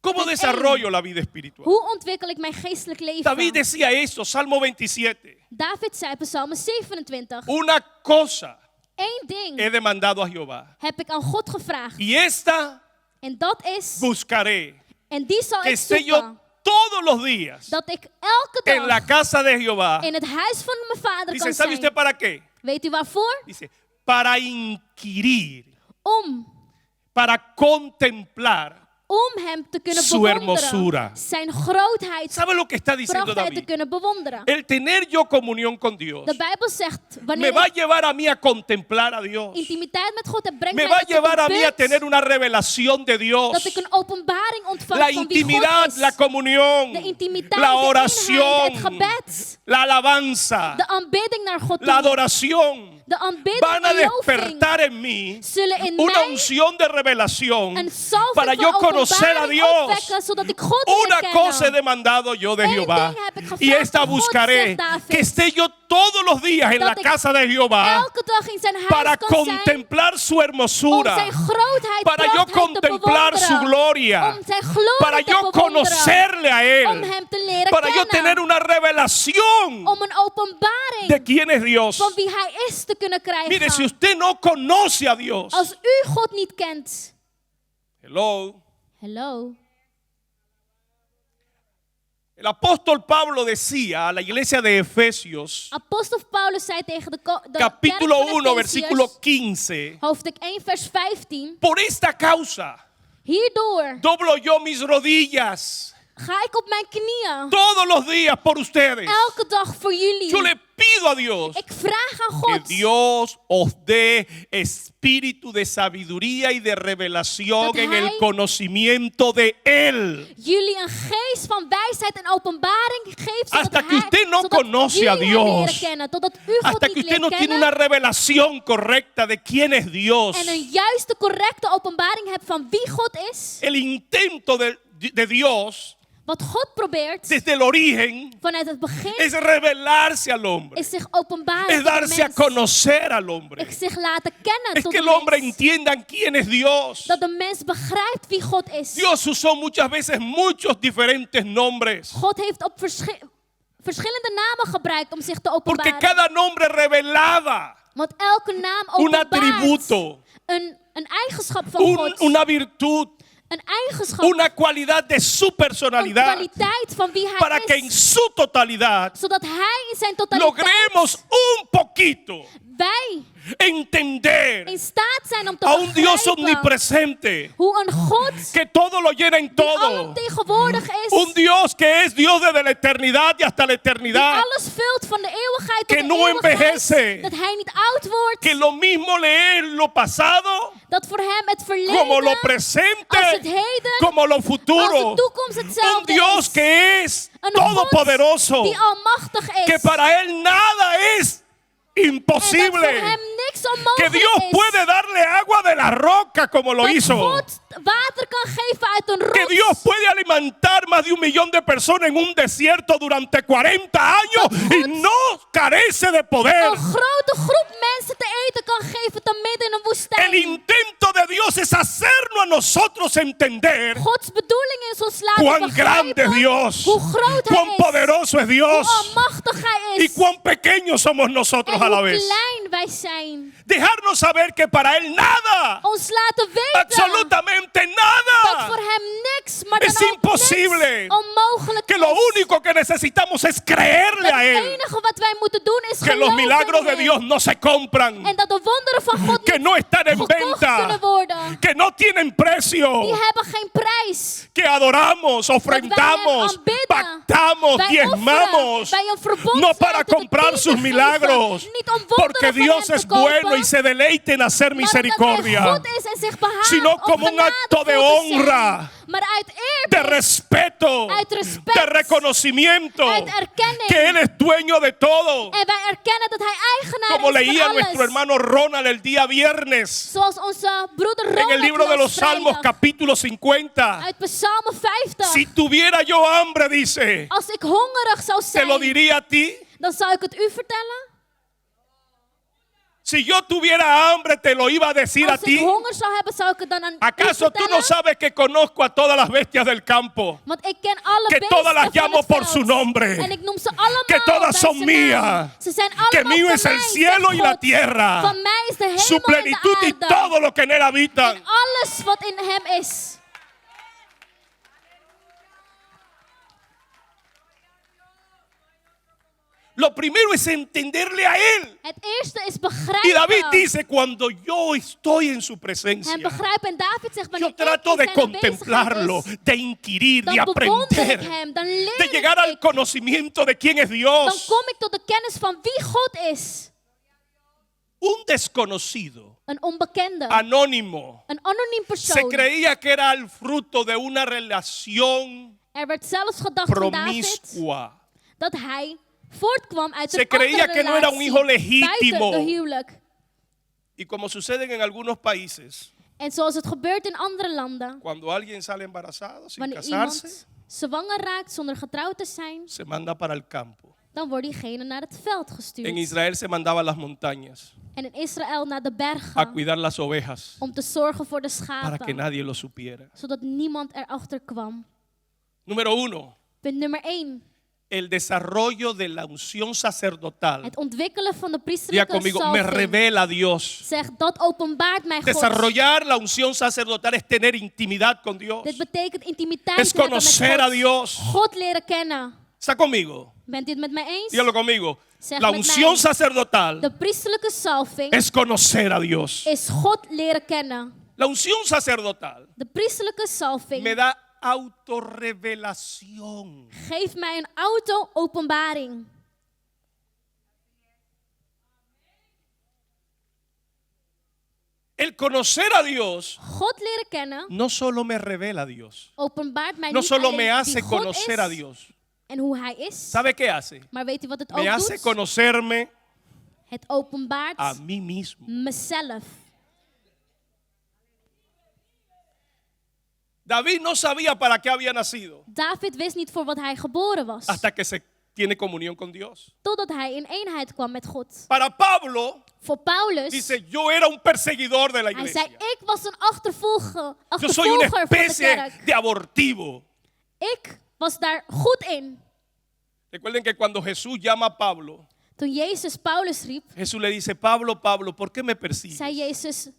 Speaker 2: ¿Cómo
Speaker 3: Punt
Speaker 2: desarrollo
Speaker 3: 1.
Speaker 2: la vida espiritual?
Speaker 3: Hoe ontwikkel ik mijn geestelijk leven?
Speaker 2: David decía eso, Salmo 27.
Speaker 3: David zei in Psalm 27.
Speaker 2: Una cosa
Speaker 3: Eén ding
Speaker 2: he demandado a Jehová,
Speaker 3: heb ik aan God gevraagd.
Speaker 2: y esta
Speaker 3: En dat is,
Speaker 2: buscaré,
Speaker 3: en die zal
Speaker 2: que
Speaker 3: ik
Speaker 2: esté yo
Speaker 3: zoeken.
Speaker 2: todos los días
Speaker 3: Dat ik elke
Speaker 2: en la
Speaker 3: dag
Speaker 2: casa de Jehová.
Speaker 3: in het huis van mijn vader
Speaker 2: Dice,
Speaker 3: kan
Speaker 2: ¿sabe
Speaker 3: zijn.
Speaker 2: usted para qué?
Speaker 3: Weet u waarvoor?
Speaker 2: Dice, para inquirir,
Speaker 3: Om
Speaker 2: para contemplar.
Speaker 3: hem te kunnen
Speaker 2: Su
Speaker 3: bewonderen.
Speaker 2: hermosura.
Speaker 3: Zijn grootheid,
Speaker 2: ¿Sabe lo que está diciendo
Speaker 3: prachtheid te
Speaker 2: David?
Speaker 3: kunnen bewonderen.
Speaker 2: El tener yo comunión con Dios
Speaker 3: De Bijbel zegt,
Speaker 2: me
Speaker 3: wanneer
Speaker 2: va a
Speaker 3: ik
Speaker 2: llevar a mí a contemplar a Dios.
Speaker 3: intimiteit met God heb, brengt
Speaker 2: Me
Speaker 3: mij
Speaker 2: va a
Speaker 3: tot een
Speaker 2: llevar a mí a
Speaker 3: punt
Speaker 2: tener una revelación de Dios.
Speaker 3: dat ik een openbaring ontvang
Speaker 2: La
Speaker 3: van wie
Speaker 2: intimidad,
Speaker 3: God is.
Speaker 2: la comunión,
Speaker 3: De intimiteit,
Speaker 2: la
Speaker 3: de
Speaker 2: oración,
Speaker 3: eenheid, het gebed,
Speaker 2: la alabanza,
Speaker 3: de aanbidding naar God
Speaker 2: la
Speaker 3: toe,
Speaker 2: adoración
Speaker 3: de aanbidding
Speaker 2: van a
Speaker 3: en loving,
Speaker 2: despertar en mí
Speaker 3: zullen in
Speaker 2: una
Speaker 3: mij
Speaker 2: unción de revelación
Speaker 3: een salving
Speaker 2: para
Speaker 3: van
Speaker 2: yo conocer a
Speaker 3: openbaring
Speaker 2: Dios.
Speaker 3: opwekken, zodat ik God leer
Speaker 2: Una
Speaker 3: kennen.
Speaker 2: cosa he demandado yo de
Speaker 3: Eén
Speaker 2: Jehová,
Speaker 3: ding heb ik gevraagd
Speaker 2: y esta
Speaker 3: van God,
Speaker 2: buscaré,
Speaker 3: zegt David.
Speaker 2: que esté yo todos los días en
Speaker 3: Dat
Speaker 2: la
Speaker 3: ik
Speaker 2: casa de Jehová
Speaker 3: elke dag in zijn huis
Speaker 2: para
Speaker 3: kan zijn,
Speaker 2: contemplar su
Speaker 3: om
Speaker 2: hermosura,
Speaker 3: zijn grootheid,
Speaker 2: para yo
Speaker 3: prachtheid te
Speaker 2: contemplar su
Speaker 3: bewonderen,
Speaker 2: gloria,
Speaker 3: om zijn glorie
Speaker 2: para
Speaker 3: te
Speaker 2: yo
Speaker 3: bewonderen,
Speaker 2: conocerle a
Speaker 3: om
Speaker 2: Él,
Speaker 3: hem te leren
Speaker 2: para yo
Speaker 3: kennen,
Speaker 2: tener una revelación
Speaker 3: om een openbaring
Speaker 2: de quién es Dios.
Speaker 3: van wie hij is te kunnen krijgen.
Speaker 2: Mire, si usted no conoce a Dios,
Speaker 3: Als u God niet kent,
Speaker 2: hello,
Speaker 3: hello.
Speaker 2: el apóstol Pablo decía a la iglesia de Efesios,
Speaker 3: Apostel Paulus zei tegen de
Speaker 2: capítulo
Speaker 3: kerk van
Speaker 2: 1,
Speaker 3: Efeziërs,
Speaker 2: versículo 15,
Speaker 3: hoofdstuk 1, vers 15.
Speaker 2: por esta causa
Speaker 3: Hierdoor
Speaker 2: doblo yo mis rodillas
Speaker 3: ga ik op mijn knieën.
Speaker 2: todos los días por ustedes.
Speaker 3: Elke dag voor jullie.
Speaker 2: Yo le pido a Dios
Speaker 3: Ik vraag aan
Speaker 2: que
Speaker 3: God
Speaker 2: Dios os dé espíritu de sabiduría y de revelación
Speaker 3: Dat
Speaker 2: en el
Speaker 3: Hij-
Speaker 2: conocimiento de Él.
Speaker 3: jullie een geest van wijsheid en openbaring geeft.
Speaker 2: Hasta
Speaker 3: Zodat
Speaker 2: que usted no
Speaker 3: zodat
Speaker 2: conoce
Speaker 3: jullie
Speaker 2: a
Speaker 3: hem
Speaker 2: Dios.
Speaker 3: leren kennen, totdat u God
Speaker 2: Hasta que
Speaker 3: niet
Speaker 2: usted no
Speaker 3: leert
Speaker 2: tiene
Speaker 3: kennen.
Speaker 2: una revelación correcta de quién es Dios.
Speaker 3: En een juiste, correcte openbaring hebt van wie God is.
Speaker 2: El intento de Dios
Speaker 3: Wat God probeert
Speaker 2: desde el origen
Speaker 3: vanuit het begin
Speaker 2: es revelarse al hombre,
Speaker 3: is zich openbaren
Speaker 2: es
Speaker 3: tot de
Speaker 2: darse a
Speaker 3: mens.
Speaker 2: conocer al hombre,
Speaker 3: Is zich laten kennen
Speaker 2: es
Speaker 3: tot
Speaker 2: que
Speaker 3: de
Speaker 2: el hombre
Speaker 3: mens.
Speaker 2: entienda quién es Dios.
Speaker 3: Dat de mens begrijpt wie God is.
Speaker 2: Dios usó muchas veces muchos diferentes nombres,
Speaker 3: God heeft op verschillende namen gebruikt om zich te
Speaker 2: porque
Speaker 3: openbaren.
Speaker 2: cada nombre revelaba
Speaker 3: Want elke naam
Speaker 2: un
Speaker 3: openbaart
Speaker 2: atributo,
Speaker 3: een eigenschap van God.
Speaker 2: una virtud,
Speaker 3: Een eigenschap,
Speaker 2: una cualidad de su
Speaker 3: een
Speaker 2: personalidad,
Speaker 3: kwaliteit van wie hij
Speaker 2: para que en
Speaker 3: is.
Speaker 2: su totalidad
Speaker 3: Zodat hij in zijn totaliteit,
Speaker 2: logremos un poquito
Speaker 3: wij
Speaker 2: entender
Speaker 3: in staat zijn om te
Speaker 2: a un Dios
Speaker 3: begrijpen
Speaker 2: omnipresente
Speaker 3: hoe een God
Speaker 2: que todo lo llena en
Speaker 3: die
Speaker 2: todo,
Speaker 3: alomtegenwoordig is,
Speaker 2: un Dios que es Dios desde la eternidad y hasta la
Speaker 3: die
Speaker 2: eternidad,
Speaker 3: alles vult van de eeuwigheid tot
Speaker 2: que
Speaker 3: de
Speaker 2: no
Speaker 3: eeuwigheid,
Speaker 2: envejece,
Speaker 3: dat hij niet oud wordt,
Speaker 2: que lo mismo le es lo pasado
Speaker 3: dat voor hem het
Speaker 2: como lo
Speaker 3: verleden als het
Speaker 2: presente,
Speaker 3: heden,
Speaker 2: como lo
Speaker 3: als
Speaker 2: futuro,
Speaker 3: de toekomst
Speaker 2: un
Speaker 3: hetzelfde
Speaker 2: Dios
Speaker 3: is.
Speaker 2: que es
Speaker 3: Een God
Speaker 2: todopoderoso,
Speaker 3: die almachtig is.
Speaker 2: que para él nada es
Speaker 3: en dat voor
Speaker 2: imposible,
Speaker 3: hem niks
Speaker 2: que
Speaker 3: onmogelijk
Speaker 2: Dios
Speaker 3: is.
Speaker 2: puede darle agua de la roca como lo
Speaker 3: Dat
Speaker 2: hizo,
Speaker 3: God water kan geven uit een
Speaker 2: que
Speaker 3: rots.
Speaker 2: Dios puede alimentar más de 1 millón de personas en un desierto durante 40 años y no carece de poder.
Speaker 3: Een grote groep mensen te eten kan geven te midden in een
Speaker 2: El
Speaker 3: woestijn.
Speaker 2: intento de Dios es hacernos a nosotros entender
Speaker 3: Gods bedoeling is ons laten
Speaker 2: cuán grande es
Speaker 3: begrijpen
Speaker 2: Dios,
Speaker 3: hoe groot hij
Speaker 2: cuán
Speaker 3: is,
Speaker 2: poderoso es
Speaker 3: hoe
Speaker 2: Dios
Speaker 3: almachtig hij
Speaker 2: y
Speaker 3: is
Speaker 2: cuán pequeños somos nosotros
Speaker 3: en
Speaker 2: a la
Speaker 3: hoe
Speaker 2: vez.
Speaker 3: klein wij zijn.
Speaker 2: Dejarnos saber que para Él nada,
Speaker 3: Ons laten weten
Speaker 2: absolutamente
Speaker 3: dat
Speaker 2: nada,
Speaker 3: voor hem niks, maar
Speaker 2: Es
Speaker 3: dan ook
Speaker 2: imposible.
Speaker 3: niks onmogelijk
Speaker 2: que lo
Speaker 3: is.
Speaker 2: único que necesitamos es creerle
Speaker 3: Dat
Speaker 2: a
Speaker 3: het
Speaker 2: Él,
Speaker 3: enige wat wij moeten doen is
Speaker 2: que los
Speaker 3: geloven
Speaker 2: milagros
Speaker 3: in
Speaker 2: de
Speaker 3: hem.
Speaker 2: Dios no se compran,
Speaker 3: En dat de wonderen van God
Speaker 2: que
Speaker 3: niet
Speaker 2: no están en
Speaker 3: gekocht
Speaker 2: venta,
Speaker 3: kunnen worden.
Speaker 2: que no tienen precio,
Speaker 3: Die hebben geen prijs.
Speaker 2: que adoramos, ofrendamos,
Speaker 3: aanbidden.
Speaker 2: pactamos,
Speaker 3: Wij
Speaker 2: diezmamos,
Speaker 3: offeren. Wij een verbond
Speaker 2: no para
Speaker 3: sluiten, de
Speaker 2: comprar
Speaker 3: tiende
Speaker 2: sus
Speaker 3: geven.
Speaker 2: milagros,
Speaker 3: Niet om wonderen
Speaker 2: porque
Speaker 3: van
Speaker 2: Dios
Speaker 3: hem
Speaker 2: es
Speaker 3: te kopen,
Speaker 2: bueno y se deleita en hacer
Speaker 3: maar omdat hij
Speaker 2: misericordia,
Speaker 3: God is en zich behaagt
Speaker 2: sino
Speaker 3: om
Speaker 2: como un acto de
Speaker 3: genadevol te zijn.
Speaker 2: honra,
Speaker 3: Maar uit
Speaker 2: de
Speaker 3: eerbied,
Speaker 2: respeto,
Speaker 3: uit respect,
Speaker 2: de reconocimiento,
Speaker 3: uit erkenning.
Speaker 2: que Él es dueño de todo.
Speaker 3: En wij erkennen dat hij eigenaar
Speaker 2: Como
Speaker 3: is
Speaker 2: leía
Speaker 3: van alles.
Speaker 2: nuestro hermano Ronald el día viernes
Speaker 3: Zoals onze broeder
Speaker 2: en
Speaker 3: Ronald
Speaker 2: el libro de
Speaker 3: las
Speaker 2: los Salmos
Speaker 3: vrijdag,
Speaker 2: capítulo 50.
Speaker 3: uit Psalm 50.
Speaker 2: Si tuviera yo hambre, dice,
Speaker 3: Als ik hongerig zou
Speaker 2: te lo
Speaker 3: zijn,
Speaker 2: diría a ti.
Speaker 3: dan zou ik het u vertellen.
Speaker 2: Si yo tuviera hambre, te lo iba a decir a
Speaker 3: Als ik
Speaker 2: ti.
Speaker 3: honger zou hebben, zou ik het dan aan u
Speaker 2: ¿Acaso tú
Speaker 3: vertellen.
Speaker 2: no sabes que conozco a todas las bestias del campo?
Speaker 3: Want ik ken alle
Speaker 2: Que
Speaker 3: beesten
Speaker 2: todas las
Speaker 3: van
Speaker 2: llamo
Speaker 3: het
Speaker 2: por
Speaker 3: veld.
Speaker 2: su nombre.
Speaker 3: En ik noem ze allemaal
Speaker 2: Que todas
Speaker 3: bij
Speaker 2: son
Speaker 3: zijn
Speaker 2: mías.
Speaker 3: naam. Ze zijn
Speaker 2: Que
Speaker 3: allemaal
Speaker 2: mío
Speaker 3: van
Speaker 2: es el
Speaker 3: mij,
Speaker 2: cielo
Speaker 3: zegt
Speaker 2: y la
Speaker 3: God.
Speaker 2: tierra,
Speaker 3: Van mij is de hemel
Speaker 2: su
Speaker 3: en
Speaker 2: plenitud y
Speaker 3: de aarde.
Speaker 2: todo lo que en él habitan.
Speaker 3: En alles wat in hem is.
Speaker 2: Lo primero es entenderle a él.
Speaker 3: Het eerste is
Speaker 2: Y
Speaker 3: begrijpen.
Speaker 2: David dice, cuando yo estoy en su presencia,
Speaker 3: Hem begrijpen. En David zegt,
Speaker 2: yo
Speaker 3: wanneer
Speaker 2: trato
Speaker 3: ik
Speaker 2: de
Speaker 3: in zijn
Speaker 2: contemplarlo,
Speaker 3: aanwezigheid is,
Speaker 2: de inquirir, de
Speaker 3: dan bewonder ik
Speaker 2: aprender,
Speaker 3: hem. Dan
Speaker 2: de
Speaker 3: leer
Speaker 2: llegar al
Speaker 3: ik.
Speaker 2: conocimiento de quién es
Speaker 3: Dan
Speaker 2: Dios.
Speaker 3: kom ik tot de kennis van wie God is.
Speaker 2: Un desconocido,
Speaker 3: Een onbekende.
Speaker 2: anónimo,
Speaker 3: Een anoniem
Speaker 2: se
Speaker 3: persoon.
Speaker 2: creía que era el fruto de una relación
Speaker 3: Er werd zelfs gedacht van David
Speaker 2: promiscua.
Speaker 3: dat hij voortkwam uit
Speaker 2: Se
Speaker 3: een
Speaker 2: creía
Speaker 3: andere
Speaker 2: que no era un
Speaker 3: relatie
Speaker 2: hijo legítimo.
Speaker 3: buiten de huwelijk.
Speaker 2: Y como sucede en algunos países,
Speaker 3: En zoals het gebeurt in andere landen,
Speaker 2: cuando alguien sale embarazado sin
Speaker 3: wanneer
Speaker 2: casarse,
Speaker 3: iemand zwanger raakt zonder getrouwd te zijn,
Speaker 2: se manda para el campo.
Speaker 3: dan wordt diegene naar het veld
Speaker 2: En
Speaker 3: gestuurd.
Speaker 2: Israel se mandaba a las montañas
Speaker 3: En in Israël naar de
Speaker 2: a
Speaker 3: bergen
Speaker 2: cuidar las ovejas
Speaker 3: om te zorgen voor de
Speaker 2: para que
Speaker 3: schapen,
Speaker 2: nadie lo supiera.
Speaker 3: zodat niemand erachter kwam.
Speaker 2: Número 1,
Speaker 3: Punt nummer 1.
Speaker 2: el desarrollo de la unción sacerdotal.
Speaker 3: Het ontwikkelen van de
Speaker 2: Diga
Speaker 3: priesterlijke
Speaker 2: conmigo, me
Speaker 3: salving.
Speaker 2: revela a Dios.
Speaker 3: Zeg, dat openbaart mij God.
Speaker 2: Desarrollar la unción sacerdotal es tener intimidad con Dios.
Speaker 3: Dit betekent intimiteit
Speaker 2: Es
Speaker 3: hebben met
Speaker 2: conocer a
Speaker 3: God.
Speaker 2: Dios.
Speaker 3: God leren kennen.
Speaker 2: ¿Está conmigo?
Speaker 3: Bent u het met mij eens?
Speaker 2: Dígalo conmigo.
Speaker 3: Zeg
Speaker 2: La
Speaker 3: met
Speaker 2: unción
Speaker 3: mij.
Speaker 2: sacerdotal
Speaker 3: De priesterlijke salving
Speaker 2: es conocer a Dios.
Speaker 3: is God leren kennen.
Speaker 2: La unción sacerdotal
Speaker 3: De priesterlijke salving
Speaker 2: me da autorrevelación.
Speaker 3: Geef mij een auto-openbaring.
Speaker 2: El conocer a Dios
Speaker 3: God leren kennen
Speaker 2: no solo me revela a Dios,
Speaker 3: openbaart mij
Speaker 2: no
Speaker 3: niet
Speaker 2: solo
Speaker 3: alleen
Speaker 2: me hace
Speaker 3: wie God
Speaker 2: conocer a
Speaker 3: is
Speaker 2: Dios.
Speaker 3: en hoe Hij is.
Speaker 2: ¿Sabe qué hace?
Speaker 3: Maar weet u wat het
Speaker 2: Me
Speaker 3: ook
Speaker 2: hace
Speaker 3: doet?
Speaker 2: conocerme
Speaker 3: Het openbaart
Speaker 2: a mí mismo.
Speaker 3: mezelf.
Speaker 2: David no sabía para qué había nacido
Speaker 3: David wist niet voor wat hij geboren was.
Speaker 2: hasta que se tiene comunión con Dios.
Speaker 3: Totdat hij in eenheid kwam met God.
Speaker 2: Para Pablo,
Speaker 3: Voor Paulus,
Speaker 2: dice, yo era un perseguidor de la
Speaker 3: hij zei,
Speaker 2: iglesia.
Speaker 3: ik was een achtervolger
Speaker 2: Yo soy una
Speaker 3: van de
Speaker 2: especie
Speaker 3: kerk.
Speaker 2: de abortivo.
Speaker 3: Ik was daar goed in.
Speaker 2: Recuerden que cuando Jesús llama a Pablo,
Speaker 3: Toen Jezus Paulus riep,
Speaker 2: Jesús le dice, Pablo, Pablo, ¿por qué me persigues?
Speaker 3: zei Jezus,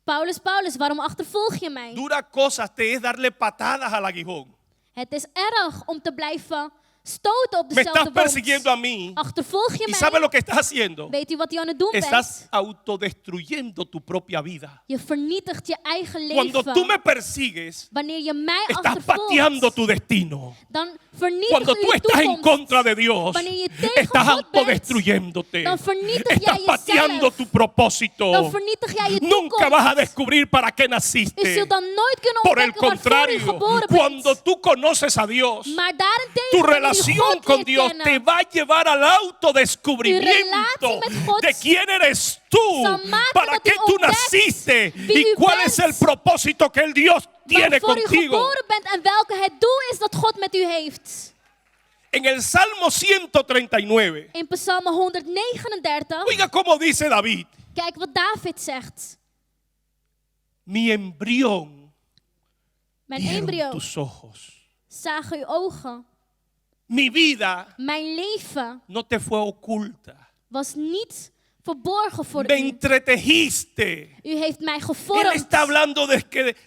Speaker 3: Paulus, Paulus, waarom achtervolg je mij?
Speaker 2: Dura cosas te es darle patadas al aguijón.
Speaker 3: Het is erg om te blijven stoten op
Speaker 2: Me
Speaker 3: dezelfde
Speaker 2: estás persiguiendo a mí.
Speaker 3: Achtervolg je
Speaker 2: ¿Y
Speaker 3: mij?
Speaker 2: sabes lo que estás haciendo?
Speaker 3: Weet u wat je aan het doen
Speaker 2: Estás
Speaker 3: bent?
Speaker 2: autodestruyendo tu propia vida.
Speaker 3: Je vernietigt je eigen
Speaker 2: Cuando tú me
Speaker 3: leven.
Speaker 2: persigues,
Speaker 3: Wanneer je mij
Speaker 2: estás pateando
Speaker 3: achtervolgt,
Speaker 2: tu destino.
Speaker 3: dan vernietig
Speaker 2: Cuando
Speaker 3: je
Speaker 2: tú
Speaker 3: je
Speaker 2: estás en
Speaker 3: toekomst.
Speaker 2: contra de Dios,
Speaker 3: Wanneer je tegen
Speaker 2: estás
Speaker 3: God bent,
Speaker 2: autodestruyéndote.
Speaker 3: dan vernietig
Speaker 2: Estás
Speaker 3: jij
Speaker 2: pateando
Speaker 3: jezelf.
Speaker 2: tu propósito.
Speaker 3: Dan vernietig jij je
Speaker 2: Nunca vas a
Speaker 3: toekomst.
Speaker 2: descubrir para qué
Speaker 3: U
Speaker 2: naciste.
Speaker 3: zult dan nooit kunnen
Speaker 2: Por el
Speaker 3: ontdekken waarvoor u
Speaker 2: contrario,
Speaker 3: geboren
Speaker 2: cuando
Speaker 3: bent.
Speaker 2: tú conoces a Dios,
Speaker 3: Maar daarentegen,
Speaker 2: tu
Speaker 3: wanneer je
Speaker 2: relación
Speaker 3: God
Speaker 2: con
Speaker 3: leert
Speaker 2: Dios
Speaker 3: kennen,
Speaker 2: te va a llevar al autodescubrimiento
Speaker 3: Tu relatie met God
Speaker 2: de quién eres tú,
Speaker 3: zal maken
Speaker 2: para
Speaker 3: dat
Speaker 2: qué
Speaker 3: u
Speaker 2: tú
Speaker 3: ontdekt
Speaker 2: naciste
Speaker 3: wie
Speaker 2: y
Speaker 3: u
Speaker 2: cuál
Speaker 3: bent,
Speaker 2: es el propósito que el Dios tiene
Speaker 3: waarvoor u
Speaker 2: contigo.
Speaker 3: geboren bent en welke het doel is dat God met u heeft.
Speaker 2: En el Salmo 139,
Speaker 3: In Psalm 139,
Speaker 2: oiga cómo dice David,
Speaker 3: kijk wat David zegt.
Speaker 2: mi embrión
Speaker 3: Mijn
Speaker 2: vieron
Speaker 3: embryo
Speaker 2: tus ojos.
Speaker 3: zagen uw ogen.
Speaker 2: Mi vida
Speaker 3: Mijn leven
Speaker 2: no te fue oculta.
Speaker 3: was niet verborgen voor
Speaker 2: Me
Speaker 3: u.
Speaker 2: entretejiste.
Speaker 3: U heeft mij
Speaker 2: Él
Speaker 3: gevormd
Speaker 2: está hablando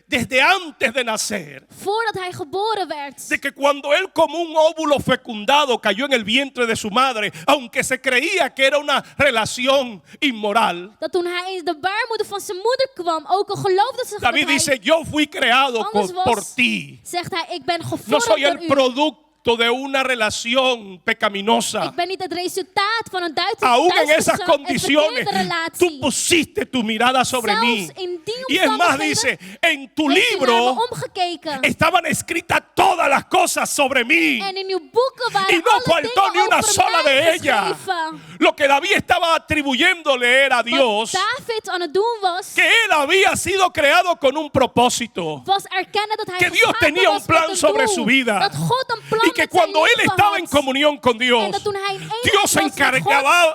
Speaker 2: desde antes de nacer.
Speaker 3: voordat hij geboren werd.
Speaker 2: De que cuando él como un óvulo fecundado cayó en el vientre de su madre, aunque se creía que era una relación inmoral,
Speaker 3: Dat toen hij in de baarmoeder van zijn moeder kwam, ook al geloofde ze
Speaker 2: David
Speaker 3: dat hij,
Speaker 2: dice, yo fui creado
Speaker 3: anders was,
Speaker 2: por ti.
Speaker 3: zegt hij, ik ben
Speaker 2: No
Speaker 3: gevormd
Speaker 2: soy el
Speaker 3: door u.
Speaker 2: producto de una relación pecaminosa.
Speaker 3: Ik ben niet het resultaat van een
Speaker 2: Aún en esas
Speaker 3: en
Speaker 2: condiciones,
Speaker 3: verkeerde
Speaker 2: tú
Speaker 3: relatie.
Speaker 2: pusiste tu mirada sobre
Speaker 3: Zelfs
Speaker 2: mí.
Speaker 3: in die
Speaker 2: Y es más,
Speaker 3: omstandigheden
Speaker 2: dice, en tu
Speaker 3: heeft u naar me
Speaker 2: libro
Speaker 3: omgekeken.
Speaker 2: estaban escritas todas las cosas sobre mí.
Speaker 3: En in uw boeken waren
Speaker 2: Y no
Speaker 3: alle
Speaker 2: faltó
Speaker 3: dingen
Speaker 2: ni una
Speaker 3: over
Speaker 2: sola
Speaker 3: mij
Speaker 2: de ellas.
Speaker 3: geschreven.
Speaker 2: Lo que David estaba atribuyéndole era a Dios
Speaker 3: Wat David aan het doen was,
Speaker 2: que él había sido creado con un propósito.
Speaker 3: was erkennen dat hij
Speaker 2: Que Dios
Speaker 3: geschapen
Speaker 2: tenía un
Speaker 3: was
Speaker 2: plan
Speaker 3: met een
Speaker 2: sobre
Speaker 3: doel.
Speaker 2: su vida.
Speaker 3: Dat God een plan
Speaker 2: Y que
Speaker 3: met zijn
Speaker 2: cuando él
Speaker 3: leven
Speaker 2: estaba en
Speaker 3: had.
Speaker 2: comunión con
Speaker 3: En
Speaker 2: Dios,
Speaker 3: dat toen hij in eenheid
Speaker 2: Dios se
Speaker 3: was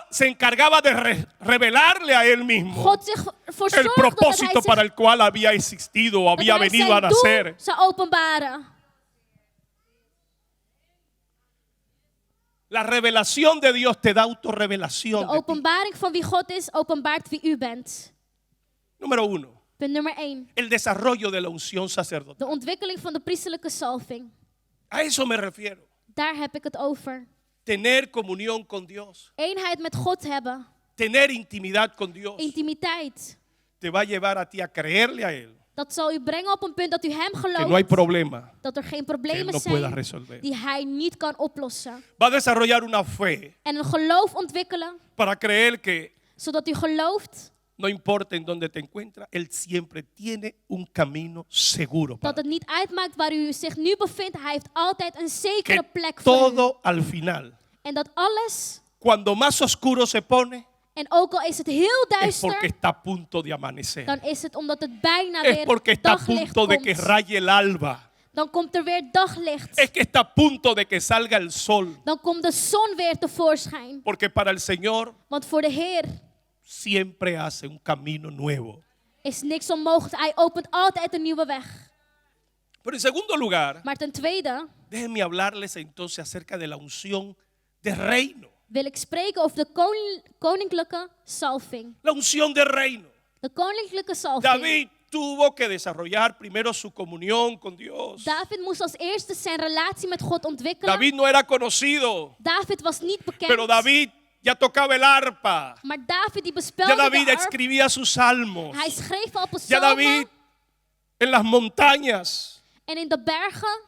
Speaker 3: met
Speaker 2: encargaba de revelarle a él mismo
Speaker 3: God zich ervoor
Speaker 2: el
Speaker 3: zorgde dat hij
Speaker 2: propósito para
Speaker 3: zich
Speaker 2: el cual había existido o había
Speaker 3: dat hij
Speaker 2: venido a
Speaker 3: zijn doel
Speaker 2: nacer.
Speaker 3: zou openbaren.
Speaker 2: La revelación de Dios te da autorrevelación.
Speaker 3: De
Speaker 2: de ti.
Speaker 3: openbaring van wie God is, openbaart wie u bent.
Speaker 2: Número 1,
Speaker 3: Punt nummer 1.
Speaker 2: el desarrollo de la unción sacerdotal.
Speaker 3: De ontwikkeling van de priesterlijke salving.
Speaker 2: A eso me refiero.
Speaker 3: Daar heb ik het over.
Speaker 2: Tener comunión con Dios,
Speaker 3: Eenheid met God hebben.
Speaker 2: tener intimidad con Dios,
Speaker 3: Intimiteit.
Speaker 2: te va a llevar a ti a creerle a Él
Speaker 3: Dat zal u brengen op een punt dat u hem
Speaker 2: que no hay
Speaker 3: gelooft.
Speaker 2: problema
Speaker 3: Dat er geen
Speaker 2: que Él
Speaker 3: problemen
Speaker 2: no pueda
Speaker 3: zijn
Speaker 2: resolver.
Speaker 3: die hij niet kan oplossen.
Speaker 2: Va a desarrollar una fe
Speaker 3: En een geloof ontwikkelen,
Speaker 2: para creer que
Speaker 3: zodat u gelooft
Speaker 2: no importa en dónde te encuentras, Él siempre tiene un camino seguro para
Speaker 3: dat het niet uitmaakt waar u zich nu bevindt. Hij heeft altijd een zekere
Speaker 2: que
Speaker 3: plek voor u.
Speaker 2: todo al final,
Speaker 3: En dat alles,
Speaker 2: cuando más oscuro se pone,
Speaker 3: en ook al is het heel
Speaker 2: es porque
Speaker 3: duister,
Speaker 2: está a punto de amanecer.
Speaker 3: dan is het omdat het bijna
Speaker 2: Es
Speaker 3: weer
Speaker 2: porque está a
Speaker 3: daglicht
Speaker 2: punto de que
Speaker 3: komt.
Speaker 2: raye el alba.
Speaker 3: Dan komt er weer daglicht.
Speaker 2: Es que está a punto de que salga el sol.
Speaker 3: Dan komt de zon weer tevoorschijn.
Speaker 2: Porque para el Señor
Speaker 3: Want voor de Heer
Speaker 2: siempre hace un camino nuevo.
Speaker 3: is niks onmogelijk. Hij opent altijd een nieuwe weg.
Speaker 2: Pero en segundo lugar,
Speaker 3: Maar ten tweede
Speaker 2: déjenme hablarles entonces acerca de la unción de reino.
Speaker 3: wil ik spreken over de koninklijke salving.
Speaker 2: La unción de reino.
Speaker 3: De koninklijke salving.
Speaker 2: David tuvo que desarrollar primero su comunión con Dios.
Speaker 3: David moest als eerste zijn relatie met God ontwikkelen.
Speaker 2: David no era conocido,
Speaker 3: David was niet bekend.
Speaker 2: pero David ya tocaba el arpa.
Speaker 3: Maar David die bespelde
Speaker 2: Ya David
Speaker 3: de arp.
Speaker 2: escribía sus salmos.
Speaker 3: Hij schreef al
Speaker 2: Ya David
Speaker 3: psalmen.
Speaker 2: en las montañas
Speaker 3: En in de bergen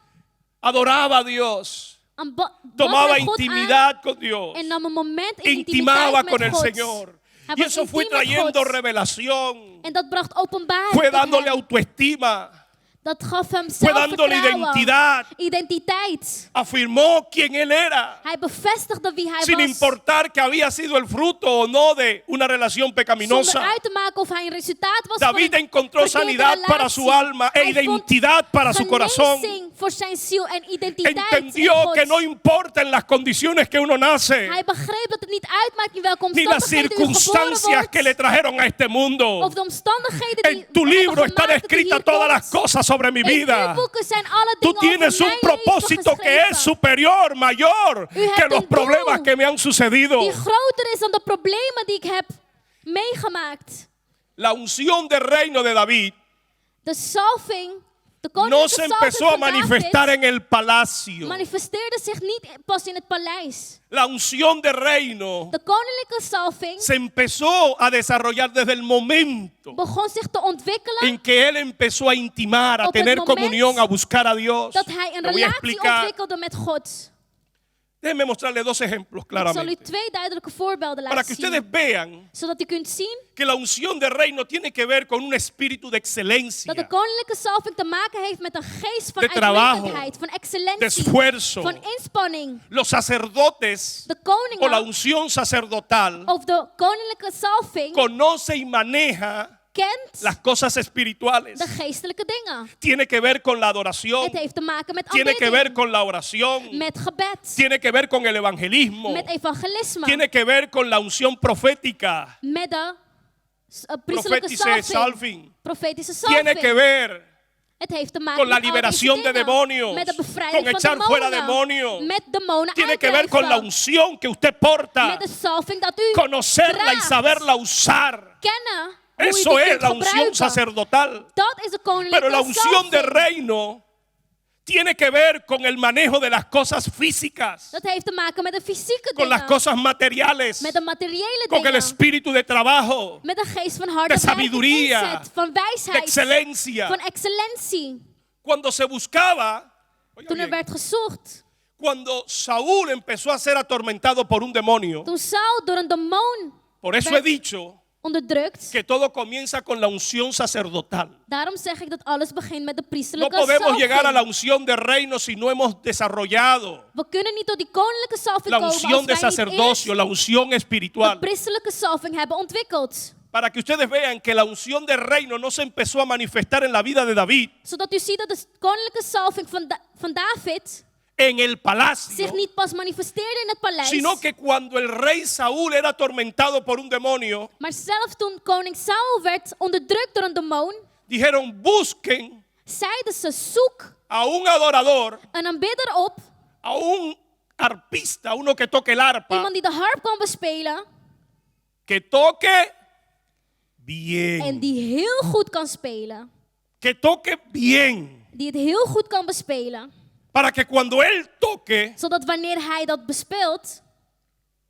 Speaker 2: adoraba a Dios,
Speaker 3: Aanbad
Speaker 2: tomaba
Speaker 3: God
Speaker 2: intimidad con Dios,
Speaker 3: en nam een moment in
Speaker 2: intimaba
Speaker 3: intimiteit
Speaker 2: con
Speaker 3: met
Speaker 2: el
Speaker 3: God.
Speaker 2: Señor.
Speaker 3: Hij
Speaker 2: Y
Speaker 3: was
Speaker 2: eso fue
Speaker 3: intiem met
Speaker 2: trayendo
Speaker 3: God.
Speaker 2: revelación,
Speaker 3: En dat bracht openbaring
Speaker 2: fue
Speaker 3: tot
Speaker 2: dándole
Speaker 3: hem.
Speaker 2: autoestima,
Speaker 3: Dat gaf hem
Speaker 2: fue dándole
Speaker 3: zelfvertrouwen,
Speaker 2: identidad,
Speaker 3: identiteit.
Speaker 2: afirmó quién él era,
Speaker 3: Hij bevestigde wie hij
Speaker 2: sin
Speaker 3: was.
Speaker 2: importar que había sido el fruto o no de una relación
Speaker 3: Zonder
Speaker 2: pecaminosa.
Speaker 3: uit te maken of hij een resultaat was
Speaker 2: David
Speaker 3: van een
Speaker 2: encontró
Speaker 3: verkeerde
Speaker 2: sanidad para
Speaker 3: relatie.
Speaker 2: su alma e
Speaker 3: Hij vond
Speaker 2: identidad para su corazón.
Speaker 3: genezing voor zijn ziel en identiteit in
Speaker 2: Entendió
Speaker 3: God.
Speaker 2: que no importa en las condiciones que uno nace,
Speaker 3: Hij begreep dat het niet uitmaakt in welke
Speaker 2: ni las
Speaker 3: omstandigheden u geboren
Speaker 2: circunstancias
Speaker 3: wordt,
Speaker 2: que le trajeron a este mundo.
Speaker 3: of de omstandigheden die
Speaker 2: En tu
Speaker 3: hebben
Speaker 2: libro están
Speaker 3: gemaakt dat u
Speaker 2: escritas
Speaker 3: hier
Speaker 2: todas
Speaker 3: komt.
Speaker 2: las cosas sobre mi
Speaker 3: In
Speaker 2: vida.
Speaker 3: uw boeken zijn alle
Speaker 2: Tú
Speaker 3: dingen
Speaker 2: tienes
Speaker 3: over
Speaker 2: un
Speaker 3: mijn leven
Speaker 2: propósito que
Speaker 3: geschreven,
Speaker 2: es superior, mayor
Speaker 3: U hebt
Speaker 2: que los
Speaker 3: een
Speaker 2: problemas
Speaker 3: doel
Speaker 2: que me han sucedido.
Speaker 3: die groter is dan de problemen die ik heb meegemaakt.
Speaker 2: La unción del reino de David
Speaker 3: De salving, de
Speaker 2: no
Speaker 3: koninklijke
Speaker 2: se
Speaker 3: salving
Speaker 2: empezó a
Speaker 3: van
Speaker 2: manifestar
Speaker 3: David
Speaker 2: en el palacio.
Speaker 3: manifesteerde zich niet pas in het paleis.
Speaker 2: La unción del reino
Speaker 3: De koninklijke salving
Speaker 2: se empezó a desarrollar desde el momento
Speaker 3: begon zich te ontwikkelen
Speaker 2: en que él empezó a intimar, a
Speaker 3: Op het
Speaker 2: tener
Speaker 3: moment
Speaker 2: comunión, a buscar a Dios.
Speaker 3: dat hij een
Speaker 2: Le voy a
Speaker 3: relatie
Speaker 2: explicar.
Speaker 3: ontwikkelde met God.
Speaker 2: Déjenme mostrarle dos ejemplos
Speaker 3: Ik zal u
Speaker 2: claramente.
Speaker 3: 2 duidelijke voorbeelden
Speaker 2: Para que
Speaker 3: laten
Speaker 2: ustedes
Speaker 3: zien.
Speaker 2: vean
Speaker 3: Zodat u kunt zien
Speaker 2: que la unción del reino tiene que ver con un espíritu de
Speaker 3: dat de
Speaker 2: excelencia,
Speaker 3: koninklijke salving te maken heeft met een geest van
Speaker 2: De trabajo,
Speaker 3: uitmuntendheid, van
Speaker 2: de
Speaker 3: excellentie,
Speaker 2: esfuerzo.
Speaker 3: van inspanning.
Speaker 2: Los sacerdotes
Speaker 3: De
Speaker 2: o la
Speaker 3: koningen
Speaker 2: unción sacerdotal
Speaker 3: of de koninklijke salving
Speaker 2: conoce y maneja
Speaker 3: kent
Speaker 2: las cosas espirituales.
Speaker 3: de geestelijke dingen.
Speaker 2: Tiene que ver con la adoración,
Speaker 3: Het heeft te maken met
Speaker 2: tiene que ver
Speaker 3: aanbidding,
Speaker 2: con la oración,
Speaker 3: met gebed,
Speaker 2: tiene que ver con el evangelismo,
Speaker 3: met evangelisme,
Speaker 2: tiene que ver con la unción profética,
Speaker 3: met de priestelijke
Speaker 2: profetische
Speaker 3: salving,
Speaker 2: salving,
Speaker 3: profetische
Speaker 2: tiene que
Speaker 3: salving.
Speaker 2: ver
Speaker 3: Het heeft te maken
Speaker 2: con la
Speaker 3: met al deze
Speaker 2: liberación de
Speaker 3: dingen.
Speaker 2: demonios,
Speaker 3: Met de bevrijding
Speaker 2: con
Speaker 3: van
Speaker 2: echar fuera
Speaker 3: demonen,
Speaker 2: demonios,
Speaker 3: met demonen
Speaker 2: tiene que ver con la
Speaker 3: uitdrijven,
Speaker 2: unción que usted porta,
Speaker 3: met de salving dat u
Speaker 2: conocerla y
Speaker 3: draagt,
Speaker 2: saberla usar.
Speaker 3: kennen, hoe u
Speaker 2: Eso
Speaker 3: die
Speaker 2: es
Speaker 3: kunt
Speaker 2: la unción
Speaker 3: gebruiken.
Speaker 2: sacerdotal.
Speaker 3: Dat is de koninklijke
Speaker 2: Pero la unción del
Speaker 3: salving.
Speaker 2: reino tiene que ver con el manejo de las cosas físicas,
Speaker 3: Dat heeft te maken met de fysieke
Speaker 2: con las
Speaker 3: dingen,
Speaker 2: cosas materiales,
Speaker 3: met de materiële
Speaker 2: con el
Speaker 3: dingen,
Speaker 2: espíritu de trabajo,
Speaker 3: met de geest van harde
Speaker 2: de
Speaker 3: werk en
Speaker 2: sabiduría,
Speaker 3: inzet, van
Speaker 2: de
Speaker 3: wijsheid,
Speaker 2: excelencia.
Speaker 3: van excellentie.
Speaker 2: Cuando se buscaba, oiga
Speaker 3: Toen er
Speaker 2: bien,
Speaker 3: werd gezocht,
Speaker 2: cuando Saúl empezó a ser atormentado por un demonio,
Speaker 3: toen Saul door een demon
Speaker 2: por eso he
Speaker 3: werd
Speaker 2: dicho
Speaker 3: onderdrukt.
Speaker 2: que todo comienza con la unción sacerdotal.
Speaker 3: Daarom zeg ik dat alles begint met de
Speaker 2: No
Speaker 3: priesterlijke
Speaker 2: podemos llegar a la
Speaker 3: salving.
Speaker 2: unción del reino si no hemos desarrollado
Speaker 3: We kunnen niet tot die koninklijke salving
Speaker 2: la
Speaker 3: komen
Speaker 2: unción
Speaker 3: als
Speaker 2: de
Speaker 3: wij niet
Speaker 2: sacerdocio, la unción
Speaker 3: eerst de
Speaker 2: espiritual.
Speaker 3: priesterlijke salving hebben ontwikkeld.
Speaker 2: Para que ustedes vean que la unción del reino no se empezó a manifestar en la vida de David
Speaker 3: Zodat u ziet dat de koninklijke salving van David
Speaker 2: en el palacio,
Speaker 3: zich niet pas manifesteerde in het paleis.
Speaker 2: sino que cuando el rey Saúl era atormentado por un demonio,
Speaker 3: Maar zelfs toen koning Saul werd onderdrukt door een demon,
Speaker 2: dijeron busquen
Speaker 3: zeiden ze zoek
Speaker 2: a un adorador,
Speaker 3: een aanbidder op,
Speaker 2: a un arpista, uno que toque el arpa,
Speaker 3: iemand die de harp kan bespelen
Speaker 2: que toque
Speaker 3: en
Speaker 2: bien,
Speaker 3: die heel goed kan spelen.
Speaker 2: que toque bien,
Speaker 3: Die het heel goed kan bespelen.
Speaker 2: para que cuando él toque,
Speaker 3: Zodat wanneer hij dat bespeelt,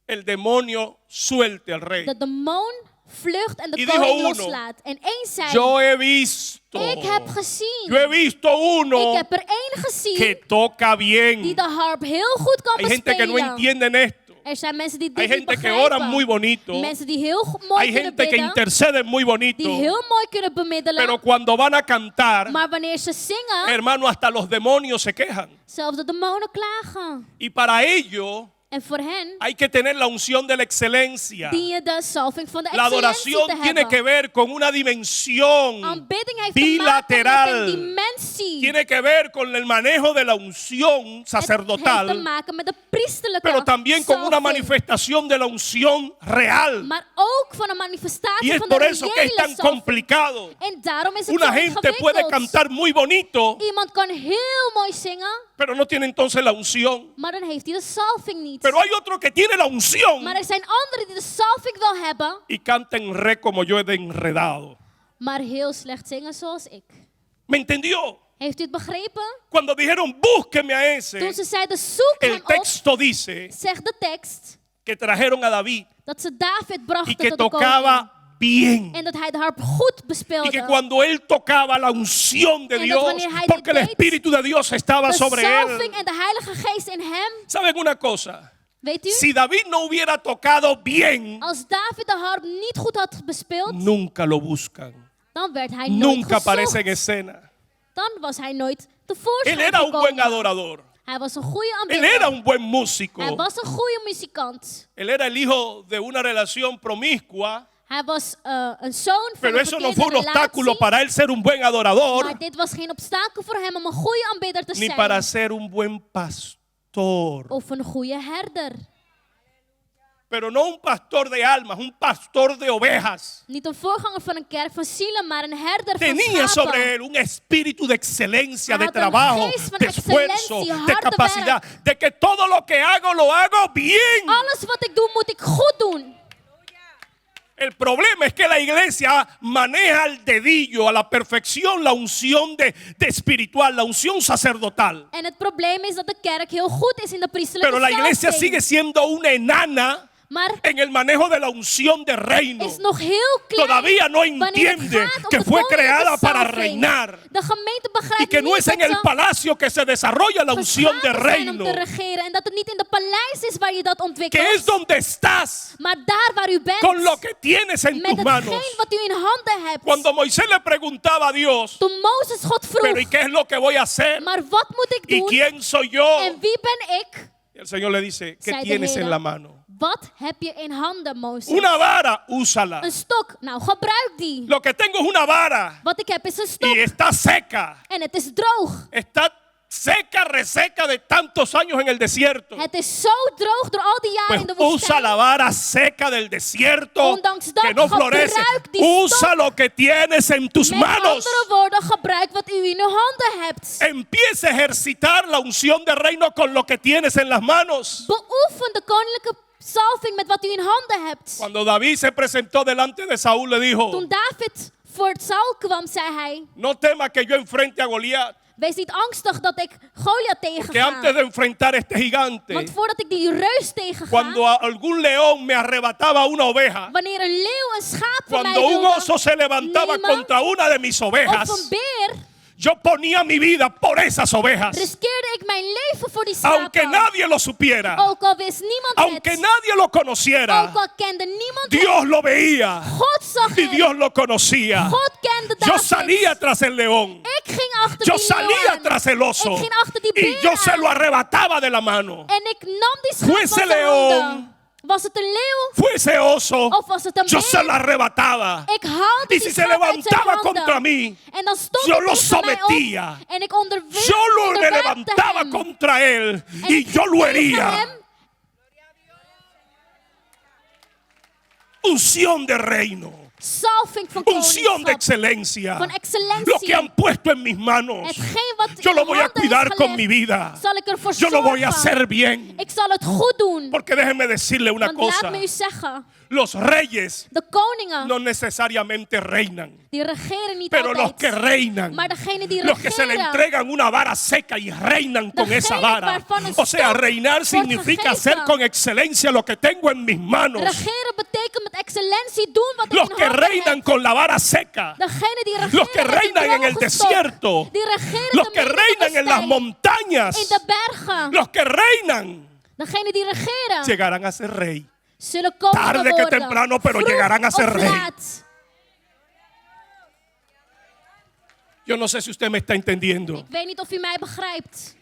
Speaker 2: el demonio suelte al rey.
Speaker 3: de demon vlucht en de
Speaker 2: Y dijo
Speaker 3: koning
Speaker 2: uno,
Speaker 3: loslaat. En één zei,
Speaker 2: Yo he visto,
Speaker 3: ik heb gezien,
Speaker 2: yo he visto
Speaker 3: ik
Speaker 2: uno
Speaker 3: heb er één gezien
Speaker 2: que toca bien.
Speaker 3: die de harp heel goed kan
Speaker 2: Hay gente que no
Speaker 3: bespelen.
Speaker 2: entienden esto.
Speaker 3: Er zijn mensen die
Speaker 2: Hay
Speaker 3: dit niet
Speaker 2: gente que oran
Speaker 3: begrijpen.
Speaker 2: muy bonito.
Speaker 3: Mensen die heel mooi
Speaker 2: Hay
Speaker 3: kunnen
Speaker 2: gente que
Speaker 3: bidden,
Speaker 2: interceden muy bonito.
Speaker 3: die heel mooi kunnen bemiddelen.
Speaker 2: Pero cuando van a cantar,
Speaker 3: Maar wanneer ze zingen,
Speaker 2: hermano, hasta los demonios se quejan.
Speaker 3: zelfs de demonen klagen.
Speaker 2: Y para ello
Speaker 3: En voor hen
Speaker 2: hay que tener la unción de la excelencia.
Speaker 3: dien je de salving van de
Speaker 2: La
Speaker 3: excellentie
Speaker 2: adoración
Speaker 3: te
Speaker 2: tiene
Speaker 3: hebben.
Speaker 2: que ver con una dimensión
Speaker 3: Aanbidding heeft te maken met
Speaker 2: bilateral.
Speaker 3: een dimensie.
Speaker 2: Tiene que ver con el manejo de la unción
Speaker 3: Het heeft te
Speaker 2: sacerdotal,
Speaker 3: maken met de priesterlijke
Speaker 2: pero también con una
Speaker 3: salving.
Speaker 2: manifestación de la unción real.
Speaker 3: Maar ook van een manifestatie
Speaker 2: Y es
Speaker 3: van de
Speaker 2: por eso que es
Speaker 3: reële
Speaker 2: tan
Speaker 3: salving.
Speaker 2: complicado.
Speaker 3: En daarom is het
Speaker 2: Una
Speaker 3: zo
Speaker 2: gente
Speaker 3: ingewikkeld.
Speaker 2: puede cantar muy bonito,
Speaker 3: Iemand kan heel mooi zingen,
Speaker 2: pero no tiene entonces la unción.
Speaker 3: maar dan heeft hij de salving niet.
Speaker 2: Pero hay otro que tiene la unción
Speaker 3: Maar er zijn anderen die de salving wel hebben,
Speaker 2: y canta en re como yo he de enredado.
Speaker 3: maar heel slecht zingen zoals ik.
Speaker 2: ¿Me entendió?
Speaker 3: Heeft u het begrepen?
Speaker 2: Cuando dijeron búsqueme a
Speaker 3: Toen
Speaker 2: ese,
Speaker 3: ze zeiden zoek hem
Speaker 2: el
Speaker 3: op,
Speaker 2: texto dice
Speaker 3: zegt de tekst
Speaker 2: que trajeron a David
Speaker 3: dat ze David
Speaker 2: y
Speaker 3: brachten
Speaker 2: que
Speaker 3: tot de koning.
Speaker 2: tocaba bien.
Speaker 3: En dat hij de harp goed
Speaker 2: Y
Speaker 3: bespeelde.
Speaker 2: que cuando él tocaba la unción de
Speaker 3: En dat
Speaker 2: Dios,
Speaker 3: wanneer hij
Speaker 2: porque el
Speaker 3: dit deed,
Speaker 2: Espíritu de Dios estaba
Speaker 3: de
Speaker 2: sobre
Speaker 3: salving
Speaker 2: él.
Speaker 3: en de Heilige Geest in hem.
Speaker 2: ¿Saben una cosa?
Speaker 3: Weet u?
Speaker 2: Si David no hubiera tocado bien,
Speaker 3: Als David de harp niet goed had bespeeld,
Speaker 2: nunca lo buscan.
Speaker 3: dan werd hij nooit
Speaker 2: Nunca aparece en
Speaker 3: gezocht.
Speaker 2: escena.
Speaker 3: Dan was hij nooit
Speaker 2: Él
Speaker 3: tevoorschijn
Speaker 2: era un buen
Speaker 3: gekomen.
Speaker 2: adorador.
Speaker 3: Hij was een goede
Speaker 2: Él era
Speaker 3: aanbidder.
Speaker 2: un buen músico.
Speaker 3: Hij was een goede muzikant.
Speaker 2: Él era el hijo de una relación promiscua.
Speaker 3: Hij was een zoon van
Speaker 2: Pero
Speaker 3: een
Speaker 2: eso no
Speaker 3: verkeerde
Speaker 2: fue un obstáculo
Speaker 3: relatie.
Speaker 2: para él ser un buen adorador,
Speaker 3: Maar dit was geen obstakel voor hem om een goede aanbidder te
Speaker 2: ni
Speaker 3: zijn.
Speaker 2: para ser un buen pastor.
Speaker 3: Of een goede herder.
Speaker 2: Pero no un pastor de almas, un pastor de ovejas.
Speaker 3: Niet een voorganger van een kerk van zielen, maar een herder van
Speaker 2: Tenía sobre
Speaker 3: schapen.
Speaker 2: él un espíritu de excelencia, de
Speaker 3: Hij had een
Speaker 2: trabajo,
Speaker 3: geest van
Speaker 2: de esfuerzo,
Speaker 3: excellentie,
Speaker 2: de
Speaker 3: harde
Speaker 2: capacidad, de que todo lo que hago lo hago bien.
Speaker 3: Alles wat ik doe, moet ik goed doen.
Speaker 2: El problema es que la iglesia maneja al dedillo, a la perfección, la unción de espiritual, la unción sacerdotal.
Speaker 3: En het probleem is dat de kerk heel goed is in de priesterlijke
Speaker 2: Pero la iglesia
Speaker 3: zalving.
Speaker 2: sigue siendo una enana
Speaker 3: Maar
Speaker 2: en el manejo de la unción de reino.
Speaker 3: is nog heel klein.
Speaker 2: Todavía no
Speaker 3: wanneer het
Speaker 2: entiende
Speaker 3: gaat om
Speaker 2: que
Speaker 3: de
Speaker 2: fue
Speaker 3: koninklijke
Speaker 2: creada para
Speaker 3: zalving.
Speaker 2: reinar.
Speaker 3: De gemeente
Speaker 2: Y
Speaker 3: begrijpt
Speaker 2: que no
Speaker 3: niet
Speaker 2: es en
Speaker 3: dat
Speaker 2: el
Speaker 3: ze
Speaker 2: palacio que se desarrolla la unción de
Speaker 3: geschapen zijn om
Speaker 2: reino.
Speaker 3: te regeren. En dat het niet in de paleis is waar je dat ontwikkelt.
Speaker 2: Que es donde estás
Speaker 3: Maar daar waar u bent.
Speaker 2: con lo que tienes en
Speaker 3: met
Speaker 2: tus manos.
Speaker 3: hetgeen wat u in handen hebt.
Speaker 2: Cuando Moisés le preguntaba a Dios,
Speaker 3: Toen Mozes God vroeg.
Speaker 2: pero ¿y qué es lo que voy a hacer?
Speaker 3: Maar wat moet ik
Speaker 2: ¿Y
Speaker 3: doen?
Speaker 2: quién soy yo?
Speaker 3: En wie ben ik?
Speaker 2: Y el Señor le dice, ¿qué
Speaker 3: Zei de
Speaker 2: tienes
Speaker 3: Heere,
Speaker 2: en la mano?
Speaker 3: Wat heb je in handen, Mozes?
Speaker 2: Una vara, úsala.
Speaker 3: Een stok. Nou, gebruik die.
Speaker 2: Lo que tengo es una vara
Speaker 3: Wat ik heb is een stok.
Speaker 2: y está seca.
Speaker 3: En het is droog.
Speaker 2: Está seca, reseca de tantos años en el desierto.
Speaker 3: Het is zo droog door al die jaren
Speaker 2: Pues
Speaker 3: in de
Speaker 2: usa
Speaker 3: woestijn.
Speaker 2: la vara seca del desierto
Speaker 3: Ondanks dat,
Speaker 2: que no florece.
Speaker 3: gebruik die
Speaker 2: Usa
Speaker 3: stok.
Speaker 2: lo que tienes en tus
Speaker 3: Met
Speaker 2: manos.
Speaker 3: andere woorden, gebruik wat u in uw handen hebt.
Speaker 2: Empieza a ejercitar la unción de reino con lo que tienes en las manos.
Speaker 3: Beoefen de koninklijke salving met wat u in handen hebt.
Speaker 2: Cuando David se presentó delante de Saúl, le dijo,
Speaker 3: Toen David voor Saul kwam, zei hij:
Speaker 2: no temas que yo enfrente a Goliat,
Speaker 3: wees niet angstig dat ik Goliath
Speaker 2: que antes
Speaker 3: tegenga.
Speaker 2: de enfrentar a este gigante,
Speaker 3: Want voordat ik die reus tegega,
Speaker 2: cuando algún león me arrebataba una oveja,
Speaker 3: wanneer een leeuw een schaap van mij
Speaker 2: cuando un
Speaker 3: wilde,
Speaker 2: oso se levantaba
Speaker 3: nemen,
Speaker 2: contra una de mis
Speaker 3: of
Speaker 2: ovejas,
Speaker 3: een beer,
Speaker 2: yo ponía mi vida por esas ovejas,
Speaker 3: riskeerde ik mijn leven voor die schapen.
Speaker 2: aunque nadie lo supiera,
Speaker 3: Ook al wist niemand
Speaker 2: aunque
Speaker 3: het,
Speaker 2: nadie lo conociera.
Speaker 3: ook al kende niemand
Speaker 2: Dios
Speaker 3: het,
Speaker 2: lo veía
Speaker 3: God zag
Speaker 2: y
Speaker 3: het.
Speaker 2: Dios lo conocía.
Speaker 3: God kende
Speaker 2: Yo
Speaker 3: David.
Speaker 2: salía tras el león,
Speaker 3: Ik ging achter
Speaker 2: yo
Speaker 3: die leeuw
Speaker 2: salía
Speaker 3: aan.
Speaker 2: tras el oso
Speaker 3: Ik ging achter die
Speaker 2: y
Speaker 3: beer
Speaker 2: yo se lo
Speaker 3: aan.
Speaker 2: arrebataba de la mano.
Speaker 3: En ik nam die schaap
Speaker 2: Fuese
Speaker 3: van zijn
Speaker 2: león,
Speaker 3: handen. Was het een leeuw
Speaker 2: Fuese oso,
Speaker 3: of was het een
Speaker 2: yo
Speaker 3: beer?
Speaker 2: se lo arrebataba.
Speaker 3: Ik haalde
Speaker 2: Y
Speaker 3: die
Speaker 2: si se
Speaker 3: schaap uit zijn
Speaker 2: levantaba
Speaker 3: handen.
Speaker 2: contra mí,
Speaker 3: En dan stond
Speaker 2: yo
Speaker 3: hij
Speaker 2: lo
Speaker 3: tegen mij
Speaker 2: sometía.
Speaker 3: op. En ik
Speaker 2: yo me
Speaker 3: onderwerpte
Speaker 2: levantaba
Speaker 3: hem.
Speaker 2: contra él
Speaker 3: En
Speaker 2: y
Speaker 3: ik
Speaker 2: yo
Speaker 3: ging
Speaker 2: lo
Speaker 3: tegen
Speaker 2: hería.
Speaker 3: hem.
Speaker 2: Unción de reino,
Speaker 3: Salving van
Speaker 2: unción de
Speaker 3: koningschap.
Speaker 2: excelencia.
Speaker 3: Van excellentie.
Speaker 2: Lo que han puesto en mis manos,
Speaker 3: Hetgeen wat
Speaker 2: yo
Speaker 3: in
Speaker 2: lo voy a
Speaker 3: handen is
Speaker 2: cuidar con
Speaker 3: gelegd,
Speaker 2: mi vida.
Speaker 3: zal ik ervoor
Speaker 2: Yo lo voy a
Speaker 3: zorgen.
Speaker 2: hacer bien.
Speaker 3: Ik zal het goed doen.
Speaker 2: Porque déjenme decirle una
Speaker 3: Want laat
Speaker 2: cosa.
Speaker 3: me u zeggen.
Speaker 2: Los reyes
Speaker 3: De koningen,
Speaker 2: no necesariamente reinan,
Speaker 3: die regeren niet
Speaker 2: pero los
Speaker 3: altijd.
Speaker 2: que reinan,
Speaker 3: Maar degene die
Speaker 2: los que se le
Speaker 3: regeren,
Speaker 2: entregan una vara seca y reinan con
Speaker 3: Degene
Speaker 2: esa vara.
Speaker 3: waarvan een
Speaker 2: O sea,
Speaker 3: stok
Speaker 2: reinar
Speaker 3: wordt
Speaker 2: significa
Speaker 3: gegeven.
Speaker 2: hacer con excelencia lo que tengo en mis manos.
Speaker 3: regeren betekent met excellentie doen wat ik
Speaker 2: Los
Speaker 3: in
Speaker 2: que
Speaker 3: handen
Speaker 2: reinan
Speaker 3: heb.
Speaker 2: con la vara seca.
Speaker 3: Degene die regeren
Speaker 2: Los que
Speaker 3: met
Speaker 2: reinan
Speaker 3: een
Speaker 2: en el
Speaker 3: droge stok.
Speaker 2: desierto.
Speaker 3: Die regeren
Speaker 2: Los
Speaker 3: te
Speaker 2: que
Speaker 3: midden in de
Speaker 2: reinan en las
Speaker 3: woestijn,
Speaker 2: montañas.
Speaker 3: in de bergen.
Speaker 2: Los que reinan
Speaker 3: Degene die regeren
Speaker 2: llegarán a ser rey.
Speaker 3: zullen koningen
Speaker 2: Tarde que
Speaker 3: worden.
Speaker 2: temprano, pero
Speaker 3: Vroeg
Speaker 2: llegarán a ser
Speaker 3: of
Speaker 2: rey.
Speaker 3: laat.
Speaker 2: Yo no sé si usted me está entendiendo.
Speaker 3: Ik weet niet of u mij begrijpt.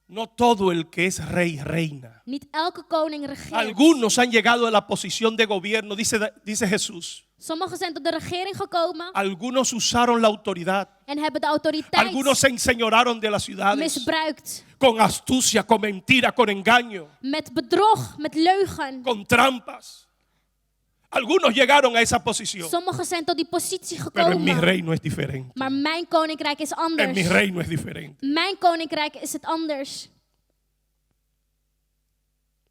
Speaker 2: No todo el que es rey reina.
Speaker 3: Niet elke koning regeert.
Speaker 2: Algunos han llegado a la posición de gobierno, dice Jesús.
Speaker 3: Sommigen zijn tot de regering gekomen
Speaker 2: Algunos usaron la autoridad.
Speaker 3: en hebben de autoriteit
Speaker 2: Algunos se enseñoraron de las ciudades
Speaker 3: misbruikt.
Speaker 2: con astucia, con mentira, con engaño,
Speaker 3: Met bedrog, met leugen.
Speaker 2: con trampas. Algunos llegaron a esa posición.
Speaker 3: Sommigen zijn tot die positie
Speaker 2: Pero en mi
Speaker 3: gekomen.
Speaker 2: reino es diferente.
Speaker 3: Maar mijn koninkrijk is
Speaker 2: En
Speaker 3: anders.
Speaker 2: mi reino es diferente.
Speaker 3: Mijn koninkrijk is het anders.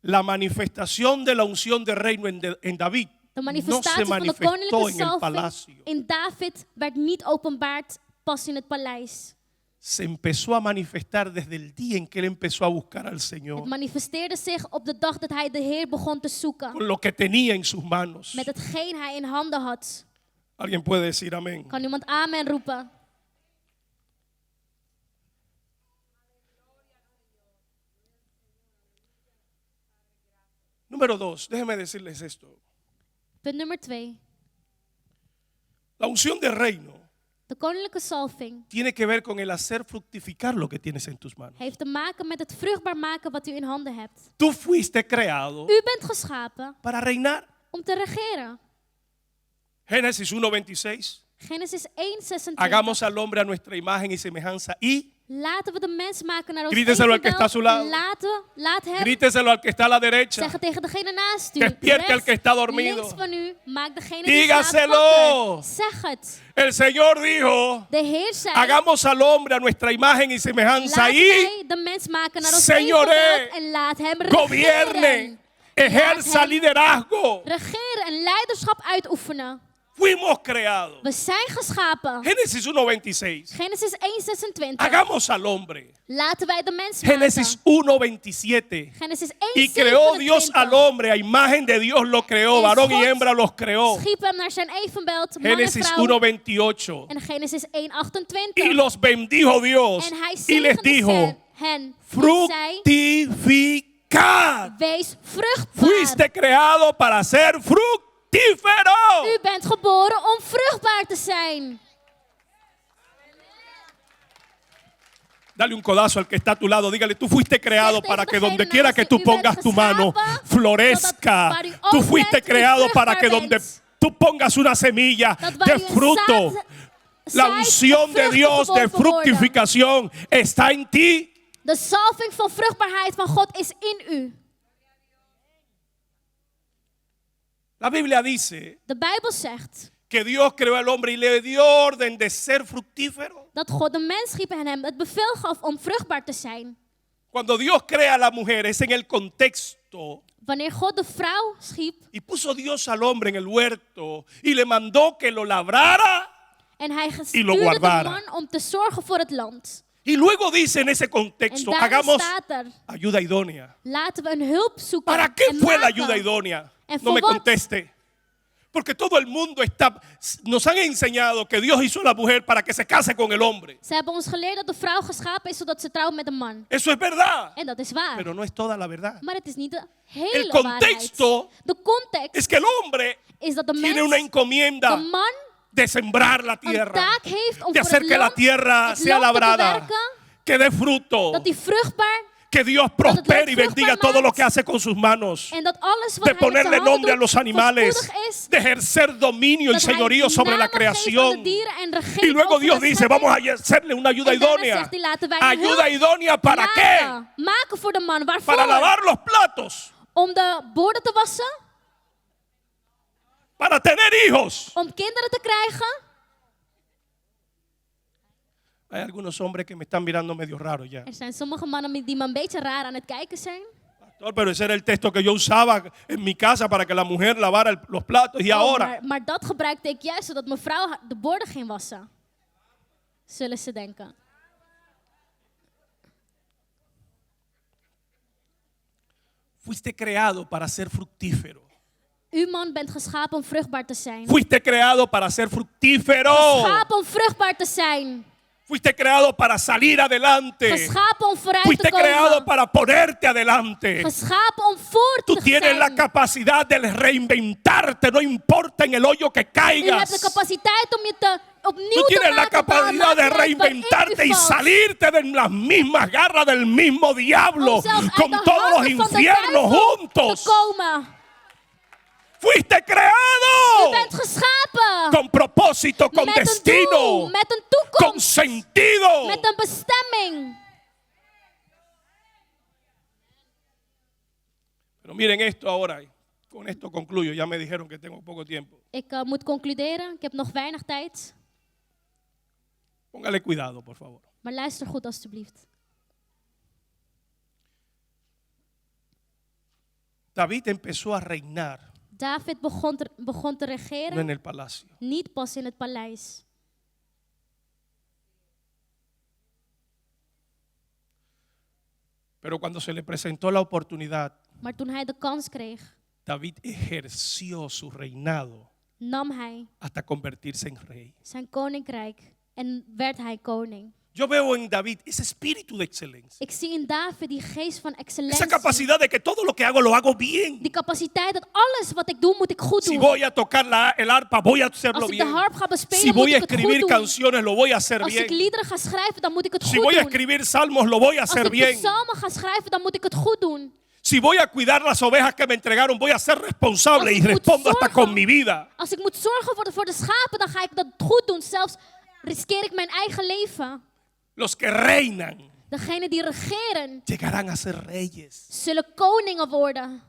Speaker 2: La manifestación de la unción de reino en David
Speaker 3: De
Speaker 2: no se
Speaker 3: manifestatie van de
Speaker 2: manifestó
Speaker 3: koninklijke
Speaker 2: en el
Speaker 3: salving
Speaker 2: palacio.
Speaker 3: in David werd niet openbaard pas in het paleis.
Speaker 2: se empezó a manifestar desde el día en que él empezó a buscar al
Speaker 3: Het
Speaker 2: Señor,
Speaker 3: manifesteerde zich op de dag dat hij de Heer begon te zoeken.
Speaker 2: con lo que tenía en sus manos.
Speaker 3: Met hetgeen hij in handen had.
Speaker 2: Alguien puede decir amén.
Speaker 3: Kan iemand amen roepen?
Speaker 2: Número 2, déjenme decirles esto.
Speaker 3: Punt nummer 2.
Speaker 2: La unción del reino
Speaker 3: De koninklijke salving
Speaker 2: tiene que ver con el hacer fructificar lo que tienes en tus manos.
Speaker 3: heeft te maken met het vruchtbaar maken wat u in handen hebt.
Speaker 2: Tú fuiste creado
Speaker 3: U bent geschapen
Speaker 2: para reinar.
Speaker 3: om te regeren.
Speaker 2: Génesis 1:26.
Speaker 3: Genesis 1:26.
Speaker 2: Hagamos al hombre a nuestra imagen y semejanza y
Speaker 3: Laten we de mens maken naar ons
Speaker 2: Gríteselo al que
Speaker 3: evenbeeld.
Speaker 2: está a su lado.
Speaker 3: Laat hem
Speaker 2: gríteselo al que está a la derecha.
Speaker 3: zeggen tegen degene naast u.
Speaker 2: Despierte al que está
Speaker 3: Rechts,
Speaker 2: dormido.
Speaker 3: links van u. Maak degene die slaapt
Speaker 2: Dígaselo.
Speaker 3: wakker. Zeg het.
Speaker 2: El Señor dijo,
Speaker 3: De Heer zei.
Speaker 2: hagamos al hombre a nuestra imagen y semejanza
Speaker 3: Laten
Speaker 2: y
Speaker 3: wij de mens maken naar ons
Speaker 2: Señoré,
Speaker 3: evenbeeld en laat hem
Speaker 2: gobierne,
Speaker 3: regeren.
Speaker 2: ejerza liderazgo.
Speaker 3: Regeren en leiderschap uitoefenen.
Speaker 2: Fuimos creados.
Speaker 3: We zijn geschapen.
Speaker 2: Génesis 1:26.
Speaker 3: Genesis 1:26.
Speaker 2: Hagamos al hombre.
Speaker 3: Laten wij de mens
Speaker 2: Génesis
Speaker 3: maken.
Speaker 2: 1:27.
Speaker 3: Genesis
Speaker 2: Y creó
Speaker 3: 1:27.
Speaker 2: Dios al hombre, a imagen de Dios lo creó,
Speaker 3: En
Speaker 2: varón y
Speaker 3: God
Speaker 2: hembra los creó.
Speaker 3: Schiep hem naar zijn evenbeeld, man en
Speaker 2: Génesis
Speaker 3: vrouw.
Speaker 2: 1:28.
Speaker 3: En Genesis 1:28.
Speaker 2: Y los bendijo Dios
Speaker 3: En hij
Speaker 2: y les
Speaker 3: zegende
Speaker 2: dijo,
Speaker 3: hen. En zei,
Speaker 2: fructificar.
Speaker 3: wees vruchtbaar.
Speaker 2: Fuiste creado para ser fructífero.
Speaker 3: U bent geboren om vruchtbaar te zijn.
Speaker 2: Dale un codazo al que está a tu lado. Dígale, tú fuiste creado
Speaker 3: Zeg
Speaker 2: para
Speaker 3: tegen
Speaker 2: que
Speaker 3: degene
Speaker 2: donde quiera
Speaker 3: naast
Speaker 2: que
Speaker 3: u,
Speaker 2: tú
Speaker 3: u bent
Speaker 2: pongas tu mano
Speaker 3: geschapen,
Speaker 2: florezca.
Speaker 3: zodat waar u
Speaker 2: Tú
Speaker 3: ook
Speaker 2: fuiste
Speaker 3: bent, u
Speaker 2: creado para que
Speaker 3: vruchtbaar
Speaker 2: donde
Speaker 3: bent.
Speaker 2: tú pongas una semilla
Speaker 3: Dat waar
Speaker 2: de
Speaker 3: u een
Speaker 2: fruto.
Speaker 3: zaad
Speaker 2: La
Speaker 3: zaait,
Speaker 2: unción de
Speaker 3: vruchten
Speaker 2: Dios de
Speaker 3: geworpen worden.
Speaker 2: fructificación está en ti.
Speaker 3: De salving van vruchtbaarheid van God is in u.
Speaker 2: La Biblia dice
Speaker 3: De Bijbel zegt
Speaker 2: que Dios creó al hombre y le dio orden de ser fructífero.
Speaker 3: dat God de mens schiep en hem het bevel gaf om vruchtbaar te zijn.
Speaker 2: Cuando Dios crea a la mujer es en el contexto.
Speaker 3: Wanneer God de vrouw schiep
Speaker 2: Y puso Dios al hombre en el huerto y le mandó que lo labrara.
Speaker 3: en hij
Speaker 2: Y lo
Speaker 3: stuurde de
Speaker 2: guardara.
Speaker 3: man om te zorgen voor het land.
Speaker 2: Y luego dice en ese
Speaker 3: En
Speaker 2: contexto,
Speaker 3: daarin
Speaker 2: hagamos
Speaker 3: staat er,
Speaker 2: ayuda idónea.
Speaker 3: laten we een hulp zoeken.
Speaker 2: ¿Para qué
Speaker 3: en
Speaker 2: fue la
Speaker 3: maken.
Speaker 2: ayuda idónea?
Speaker 3: En
Speaker 2: No me
Speaker 3: voor wat?
Speaker 2: conteste. Porque todo el mundo nos han enseñado que Dios hizo a la mujer para que se case con el hombre.
Speaker 3: Ze hebben ons geleerd dat de vrouw geschapen is zodat ze trouwt met een man.
Speaker 2: Eso es verdad.
Speaker 3: En dat is waar.
Speaker 2: Pero no es toda la verdad.
Speaker 3: Maar het is niet de hele
Speaker 2: El contexto
Speaker 3: waarheid. De context
Speaker 2: Es que el hombre
Speaker 3: is dat de
Speaker 2: tiene una
Speaker 3: mens,
Speaker 2: encomienda
Speaker 3: de man,
Speaker 2: de sembrar la
Speaker 3: een
Speaker 2: tierra,
Speaker 3: taak heeft om
Speaker 2: de
Speaker 3: voor
Speaker 2: hacer
Speaker 3: het
Speaker 2: que la
Speaker 3: land,
Speaker 2: tierra
Speaker 3: het
Speaker 2: sea
Speaker 3: land te
Speaker 2: labrada,
Speaker 3: bewerken,
Speaker 2: que dé fruto,
Speaker 3: dat die vruchtbaar
Speaker 2: que Dios
Speaker 3: het
Speaker 2: prospere
Speaker 3: land
Speaker 2: y bendiga
Speaker 3: vruchtbaar
Speaker 2: todo lo
Speaker 3: maakt.
Speaker 2: que hace con sus manos,
Speaker 3: en dat alles wat
Speaker 2: de
Speaker 3: hij met zijn
Speaker 2: ponerle
Speaker 3: handen
Speaker 2: nombre a
Speaker 3: doet,
Speaker 2: los animales,
Speaker 3: voorspoedig is,
Speaker 2: de ejercer dominio y
Speaker 3: dat hij
Speaker 2: señorío sobre la
Speaker 3: namen geeft aan de
Speaker 2: creación.
Speaker 3: dieren en regeert
Speaker 2: Y luego
Speaker 3: over
Speaker 2: Dios
Speaker 3: de
Speaker 2: dice,
Speaker 3: schepping.
Speaker 2: vamos a hacerle una ayuda
Speaker 3: En daarna
Speaker 2: idónea.
Speaker 3: zegt hij, laten wij een
Speaker 2: ¿Ayuda
Speaker 3: hulp
Speaker 2: idónea para qué?
Speaker 3: maken voor de man. Waarvoor?
Speaker 2: Para lavar los platos,
Speaker 3: Om de borden te wassen?
Speaker 2: para tener hijos.
Speaker 3: Om kinderen te krijgen?
Speaker 2: Hay algunos hombres que me están mirando medio raro ya.
Speaker 3: Er zijn sommige mannen die me een beetje raar aan het kijken zijn.
Speaker 2: Pastor, pero ese era el texto que yo usaba en mi casa para que la mujer lavara los platos. Y
Speaker 3: Oh,
Speaker 2: ahora,
Speaker 3: maar dat gebruikte ik juist zodat mijn vrouw de borden ging wassen. Zullen ze denken.
Speaker 2: fuiste creado para ser fructífero.
Speaker 3: U man bent geschapen om vruchtbaar te zijn.
Speaker 2: Fuiste creado para ser fructífero.
Speaker 3: Geschapen om vruchtbaar te zijn.
Speaker 2: Fuiste creado para salir adelante.
Speaker 3: Geschapen om vooruit te
Speaker 2: Fuiste creado
Speaker 3: komen.
Speaker 2: para ponerte adelante.
Speaker 3: Geschapen om voor
Speaker 2: Tú
Speaker 3: te
Speaker 2: tienes la
Speaker 3: zijn.
Speaker 2: capacidad de reinventarte, no importa en el hoyo que
Speaker 3: U hebt de
Speaker 2: caigas.
Speaker 3: capaciteit om je te opnieuw
Speaker 2: Tú
Speaker 3: te
Speaker 2: tienes la
Speaker 3: laten bouwen.
Speaker 2: capacidad de
Speaker 3: Maakt niet uit waarin
Speaker 2: reinventarte
Speaker 3: u
Speaker 2: y
Speaker 3: valt.
Speaker 2: salirte de las mismas garras del mismo diablo,
Speaker 3: Om zelfs uit
Speaker 2: con
Speaker 3: de
Speaker 2: todos los
Speaker 3: handen van de
Speaker 2: infiernos
Speaker 3: duivel
Speaker 2: juntos.
Speaker 3: te komen.
Speaker 2: Fuiste
Speaker 3: U
Speaker 2: creado
Speaker 3: bent geschapen.
Speaker 2: con propósito, con
Speaker 3: met een
Speaker 2: destino,
Speaker 3: doel, met een
Speaker 2: con
Speaker 3: toekomst,
Speaker 2: sentido.
Speaker 3: met een bestemming.
Speaker 2: Pero miren esto ahora, con esto concluyo, ya me dijeron que tengo poco tiempo.
Speaker 3: Ik moet concluderen, ik heb nog weinig tijd.
Speaker 2: Póngale cuidado, por favor.
Speaker 3: Maar luister goed alstublieft.
Speaker 2: David empezó a reinar,
Speaker 3: David begon te
Speaker 2: no en
Speaker 3: regeren,
Speaker 2: el palacio.
Speaker 3: niet pas in het paleis.
Speaker 2: Pero cuando se le presentó la oportunidad,
Speaker 3: Maar toen hij de kans kreeg,
Speaker 2: David ejerció su reinado
Speaker 3: nam hij
Speaker 2: hasta convertirse en rey.
Speaker 3: zijn koninkrijk en werd hij koning.
Speaker 2: Yo veo en David ese espíritu de excelencia,
Speaker 3: Ik zie in David die geest van
Speaker 2: esa
Speaker 3: excellentie.
Speaker 2: capacidad de que todo lo que hago lo hago bien.
Speaker 3: Die capaciteit dat alles wat ik doe, moet ik goed
Speaker 2: Si
Speaker 3: doen.
Speaker 2: voy a tocar el arpa, voy a hacerlo
Speaker 3: Als ik de
Speaker 2: bien.
Speaker 3: harp ga bespelen,
Speaker 2: Si
Speaker 3: moet
Speaker 2: voy a
Speaker 3: ik het goed
Speaker 2: escribir
Speaker 3: doen.
Speaker 2: canciones, lo voy a hacer
Speaker 3: Als ik
Speaker 2: bien.
Speaker 3: liederen ga schrijven, dan moet ik het
Speaker 2: Si
Speaker 3: goed
Speaker 2: voy a
Speaker 3: doen.
Speaker 2: escribir salmos, lo voy a
Speaker 3: Als
Speaker 2: hacer
Speaker 3: ik
Speaker 2: bien.
Speaker 3: psalmen ga schrijven, dan moet ik het goed doen.
Speaker 2: Si voy a cuidar las ovejas que me entregaron, voy a ser responsable
Speaker 3: Als
Speaker 2: y
Speaker 3: ik moet
Speaker 2: respondo hasta
Speaker 3: zorgen-
Speaker 2: con mi vida.
Speaker 3: Als ik moet zorgen voor de schapen, dan ga ik dat goed doen. Zelfs riskeer ik mijn eigen leven.
Speaker 2: Los que reinan
Speaker 3: Degenen die regeren,
Speaker 2: llegarán a ser reyes.
Speaker 3: zullen koningen worden.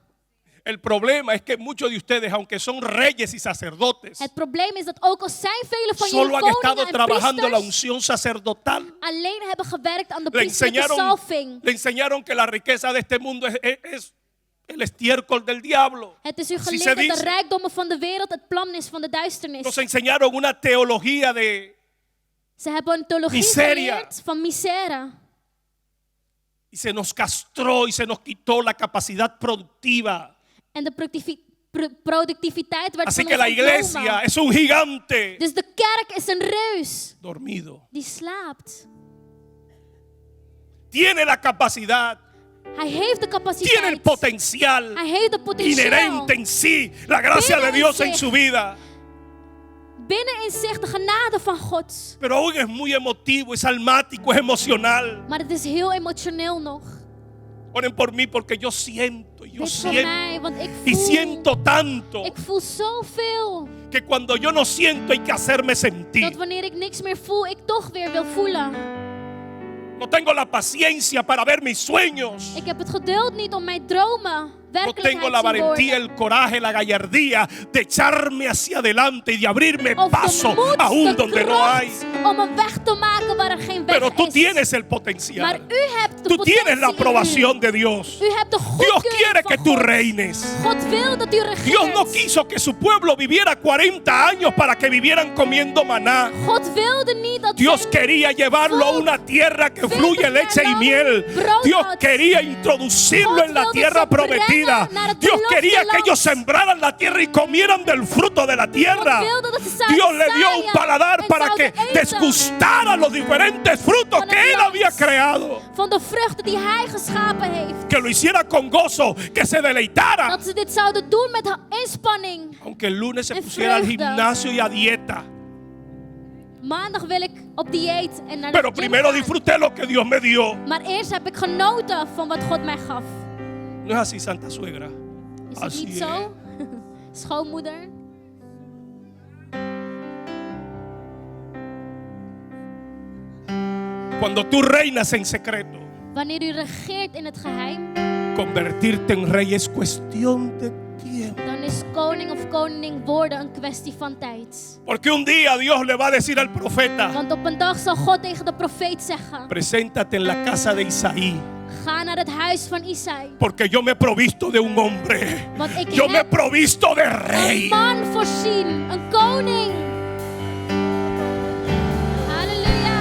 Speaker 2: El problema es que muchos de ustedes, aunque son reyes y sacerdotes,
Speaker 3: Het probleem is dat ook al zijn velen van
Speaker 2: solo
Speaker 3: jullie
Speaker 2: han estado
Speaker 3: koningen en
Speaker 2: trabajando la
Speaker 3: priesters
Speaker 2: unción sacerdotal.
Speaker 3: alleen hebben gewerkt aan de
Speaker 2: Le
Speaker 3: priesterlijke salving.
Speaker 2: enseñaron que la riqueza de este mundo es el estiércol del diablo.
Speaker 3: Het is u
Speaker 2: Así
Speaker 3: geleerd
Speaker 2: se
Speaker 3: dat de
Speaker 2: dice.
Speaker 3: rijkdommen van de wereld het plan is van de duisternis.
Speaker 2: Nos enseñaron una teología de
Speaker 3: Ze hebben een theologie
Speaker 2: Miseria.
Speaker 3: geleerd van misère.
Speaker 2: y se nos castró y se nos quitó la capacidad productiva.
Speaker 3: En de productiviteit werd
Speaker 2: Así
Speaker 3: van
Speaker 2: que
Speaker 3: ons
Speaker 2: la iglesia
Speaker 3: ontnomen.
Speaker 2: es un gigante
Speaker 3: Dus de kerk is een reus
Speaker 2: dormido.
Speaker 3: die slaapt.
Speaker 2: Tiene la capacidad,
Speaker 3: Hij heeft de
Speaker 2: tiene el
Speaker 3: capaciteit.
Speaker 2: potencial
Speaker 3: Hij heeft de potentieel.
Speaker 2: inherente en sí, la gracia de
Speaker 3: Binnen
Speaker 2: Dios
Speaker 3: zich.
Speaker 2: en su vida.
Speaker 3: Binnen in zich de genade van God.
Speaker 2: Pero aún es muy emotivo, es almático, es emocional.
Speaker 3: Maar het is heel emotioneel nog.
Speaker 2: Oren por mí porque yo siento, yo
Speaker 3: Bid voor
Speaker 2: siento
Speaker 3: mij, want ik
Speaker 2: y
Speaker 3: voel.
Speaker 2: siento tanto
Speaker 3: Ik voel zoveel.
Speaker 2: que cuando yo no siento hay que hacerme
Speaker 3: Dat
Speaker 2: sentir.
Speaker 3: wanneer ik niks meer voel, ik toch weer wil voelen.
Speaker 2: No tengo la paciencia para ver mis sueños.
Speaker 3: Ik heb het geduld niet om mijn dromen
Speaker 2: No
Speaker 3: werkelijkheid
Speaker 2: tengo la
Speaker 3: te worden.
Speaker 2: valentía, el coraje, la gallardía de echarme hacia adelante y de abrirme
Speaker 3: Of de
Speaker 2: paso
Speaker 3: moed,
Speaker 2: aún
Speaker 3: de
Speaker 2: donde no hay.
Speaker 3: kracht om een weg te maken waar er geen weg
Speaker 2: Pero tú
Speaker 3: is.
Speaker 2: tienes el
Speaker 3: Maar
Speaker 2: potencial.
Speaker 3: u hebt de
Speaker 2: Tú
Speaker 3: potentie
Speaker 2: tienes la
Speaker 3: in u.
Speaker 2: aprobación de Dios.
Speaker 3: U hebt de
Speaker 2: Dios
Speaker 3: goedkeuring
Speaker 2: quiere que
Speaker 3: van
Speaker 2: tú
Speaker 3: God.
Speaker 2: reines.
Speaker 3: God wil dat u regeert.
Speaker 2: Dios no quiso que su pueblo viviera 40 años para que vivieran comiendo maná.
Speaker 3: God wilde niet dat
Speaker 2: Dios
Speaker 3: zijn
Speaker 2: quería llevarlo a una tierra que fluye leche y miel. Dios quería introducirlo en la tierra prometida. Dios quería que ellos sembraran la tierra y comieran del fruto de la tierra. Dios le dio un paladar para que desgustara los diferentes frutos que Él había creado.
Speaker 3: van de vruchten die hij geschapen heeft.
Speaker 2: Que lo hiciera con gozo, que se deleitara.
Speaker 3: Dat ze dit zouden doen met inspanning.
Speaker 2: Aunque el lunes se
Speaker 3: En
Speaker 2: pusiera al
Speaker 3: vreugde.
Speaker 2: gimnasio y a dieta.
Speaker 3: Maandag wil ik op dieet en naar de
Speaker 2: Pero
Speaker 3: gym
Speaker 2: primero
Speaker 3: gaan.
Speaker 2: disfruté lo que Dios me dio.
Speaker 3: Maar eerst heb ik genoten van wat God mij gaf.
Speaker 2: No es así, Santa Suegra.
Speaker 3: Is het
Speaker 2: Así
Speaker 3: niet
Speaker 2: es.
Speaker 3: zo? Schoonmoeder.
Speaker 2: Cuando tú reinas en secreto,
Speaker 3: Wanneer u regeert in het geheim,
Speaker 2: convertirte en rey es cuestión de tiempo.
Speaker 3: dan is koning of koning worden een kwestie van tijd.
Speaker 2: Porque un día Dios le va a decir al profeta:
Speaker 3: Want op een dag zal God tegen de profeet zeggen:
Speaker 2: preséntate en la casa de Isaí,
Speaker 3: ga naar het huis van Isaï.
Speaker 2: porque yo me he provisto de un hombre.
Speaker 3: Want ik
Speaker 2: Yo me he
Speaker 3: heb
Speaker 2: provisto de
Speaker 3: een
Speaker 2: rey.
Speaker 3: man voorzien, een koning. Halleluja.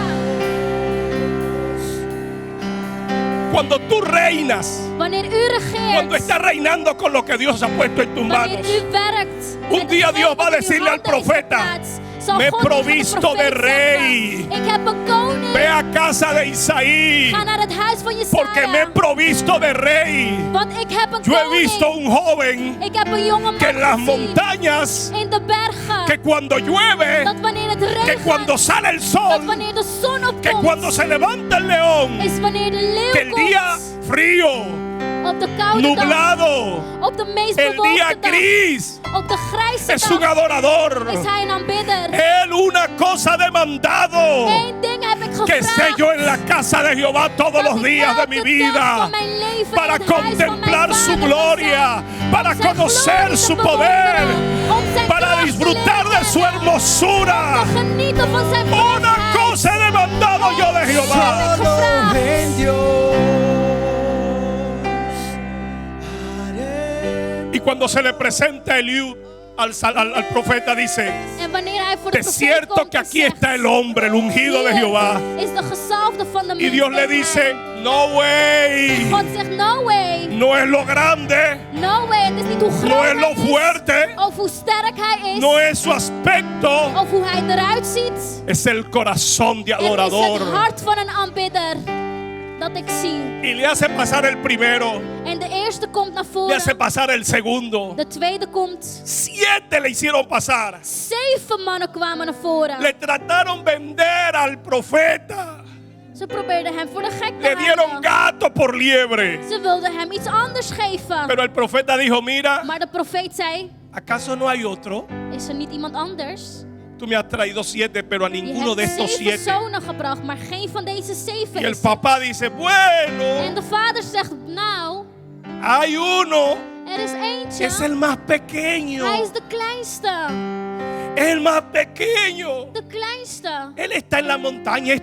Speaker 2: Cuando tú reinas,
Speaker 3: Wanneer u
Speaker 2: cuando
Speaker 3: regeert,
Speaker 2: estás reinando con lo que Dios ha puesto en tus
Speaker 3: wanneer
Speaker 2: manos,
Speaker 3: u werkt,
Speaker 2: Un
Speaker 3: met
Speaker 2: día
Speaker 3: hetgeen
Speaker 2: Dios va a
Speaker 3: wat in uw
Speaker 2: decirle al
Speaker 3: handen is
Speaker 2: profeta,
Speaker 3: geplaatst, zal
Speaker 2: me he
Speaker 3: God tegen de
Speaker 2: provisto
Speaker 3: profeet
Speaker 2: de rey.
Speaker 3: zeggen, ik heb een koning.
Speaker 2: ve a casa de Isaí,
Speaker 3: Ga naar het huis van
Speaker 2: porque me he
Speaker 3: Jesaja.
Speaker 2: provisto de rey.
Speaker 3: Want ik heb een
Speaker 2: Yo he
Speaker 3: koning.
Speaker 2: visto un joven
Speaker 3: Ik heb een jonge man
Speaker 2: que en las
Speaker 3: gezien
Speaker 2: montañas,
Speaker 3: in de bergen.
Speaker 2: que cuando llueve,
Speaker 3: Dat wanneer het
Speaker 2: que
Speaker 3: regent,
Speaker 2: cuando sale el
Speaker 3: dat
Speaker 2: sol,
Speaker 3: wanneer de zon
Speaker 2: que
Speaker 3: opkomt,
Speaker 2: cuando se levanta el león,
Speaker 3: is wanneer de leeuw
Speaker 2: que el día
Speaker 3: komt.
Speaker 2: frío,
Speaker 3: Op de koude dag,
Speaker 2: nublado,
Speaker 3: op de meest
Speaker 2: el día
Speaker 3: bewolkte dag,
Speaker 2: gris,
Speaker 3: op de grijze
Speaker 2: es un
Speaker 3: dag,
Speaker 2: adorador.
Speaker 3: is hij een aanbidder.
Speaker 2: Él una cosa ha demandado,
Speaker 3: Eén ding heb ik
Speaker 2: que esté
Speaker 3: gevraagd.
Speaker 2: yo en la casa de Jehová todos
Speaker 3: dat
Speaker 2: los
Speaker 3: ik
Speaker 2: días de
Speaker 3: elke
Speaker 2: mi
Speaker 3: dag
Speaker 2: vida,
Speaker 3: van mijn leven
Speaker 2: para
Speaker 3: in het huis van mijn
Speaker 2: contemplar su
Speaker 3: vader
Speaker 2: gloria,
Speaker 3: mag zijn.
Speaker 2: para
Speaker 3: Om zijn
Speaker 2: conocer
Speaker 3: glorie
Speaker 2: su
Speaker 3: te
Speaker 2: poder,
Speaker 3: bewonderen, om zijn
Speaker 2: para
Speaker 3: kracht te
Speaker 2: disfrutar de
Speaker 3: leren
Speaker 2: su hermosura.
Speaker 3: te genieten van zijn
Speaker 2: Una
Speaker 3: heerlijkheid.
Speaker 2: cosa he demandado yo de Jehová.
Speaker 3: Solo
Speaker 4: en Dios haré.
Speaker 2: Y cuando se le presenta a Eliud al profeta dice:
Speaker 3: En wanneer hij voor de
Speaker 2: de
Speaker 3: profeet
Speaker 2: cierto
Speaker 3: komt
Speaker 2: que
Speaker 3: en
Speaker 2: aquí
Speaker 3: zegt,
Speaker 2: está el hombre, el ungido de
Speaker 3: hier
Speaker 2: Jehová.
Speaker 3: is de gezalfde van de
Speaker 2: Y Dios le dice: no way.
Speaker 3: God zegt no way.
Speaker 2: No es lo grande,
Speaker 3: No way. Het is niet hoe groot
Speaker 2: no es lo
Speaker 3: hij is.
Speaker 2: fuerte,
Speaker 3: Of hoe sterk hij is.
Speaker 2: no es su aspecto,
Speaker 3: Of hoe hij eruit ziet.
Speaker 2: es el corazón de
Speaker 3: Het is
Speaker 2: adorador.
Speaker 3: het hart van een aanbidder. Dat ik zie.
Speaker 2: Y le hace pasar el primero,
Speaker 3: En de eerste komt naar
Speaker 2: le hace
Speaker 3: voren.
Speaker 2: pasar el segundo.
Speaker 3: De tweede komt.
Speaker 2: 7 le hicieron pasar.
Speaker 3: 7 mannen kwamen naar voren.
Speaker 2: Le trataron vender al profeta.
Speaker 3: Ze probeerden hem voor de gek te
Speaker 2: Le dieron
Speaker 3: houden.
Speaker 2: gato por liebre.
Speaker 3: Ze wilden hem iets anders geven.
Speaker 2: Pero el profeta dijo: mira,
Speaker 3: Maar de profeet zei,
Speaker 2: ¿acaso no hay otro?
Speaker 3: is er niet iemand anders?
Speaker 2: Tú me has traído 7, pero a
Speaker 3: Je
Speaker 2: ninguno de
Speaker 3: hebt
Speaker 2: estos
Speaker 3: 7
Speaker 2: 7.
Speaker 3: zonen gebracht, maar geen van deze 7
Speaker 2: Y el
Speaker 3: is er.
Speaker 2: papá dice:
Speaker 3: En
Speaker 2: bueno,
Speaker 3: de vader zegt, nou,
Speaker 2: hay uno,
Speaker 3: er is eentje.
Speaker 2: es el más pequeño.
Speaker 3: Hij is de kleinste.
Speaker 2: El más pequeño.
Speaker 3: De kleinste.
Speaker 2: Él está en la montaña, es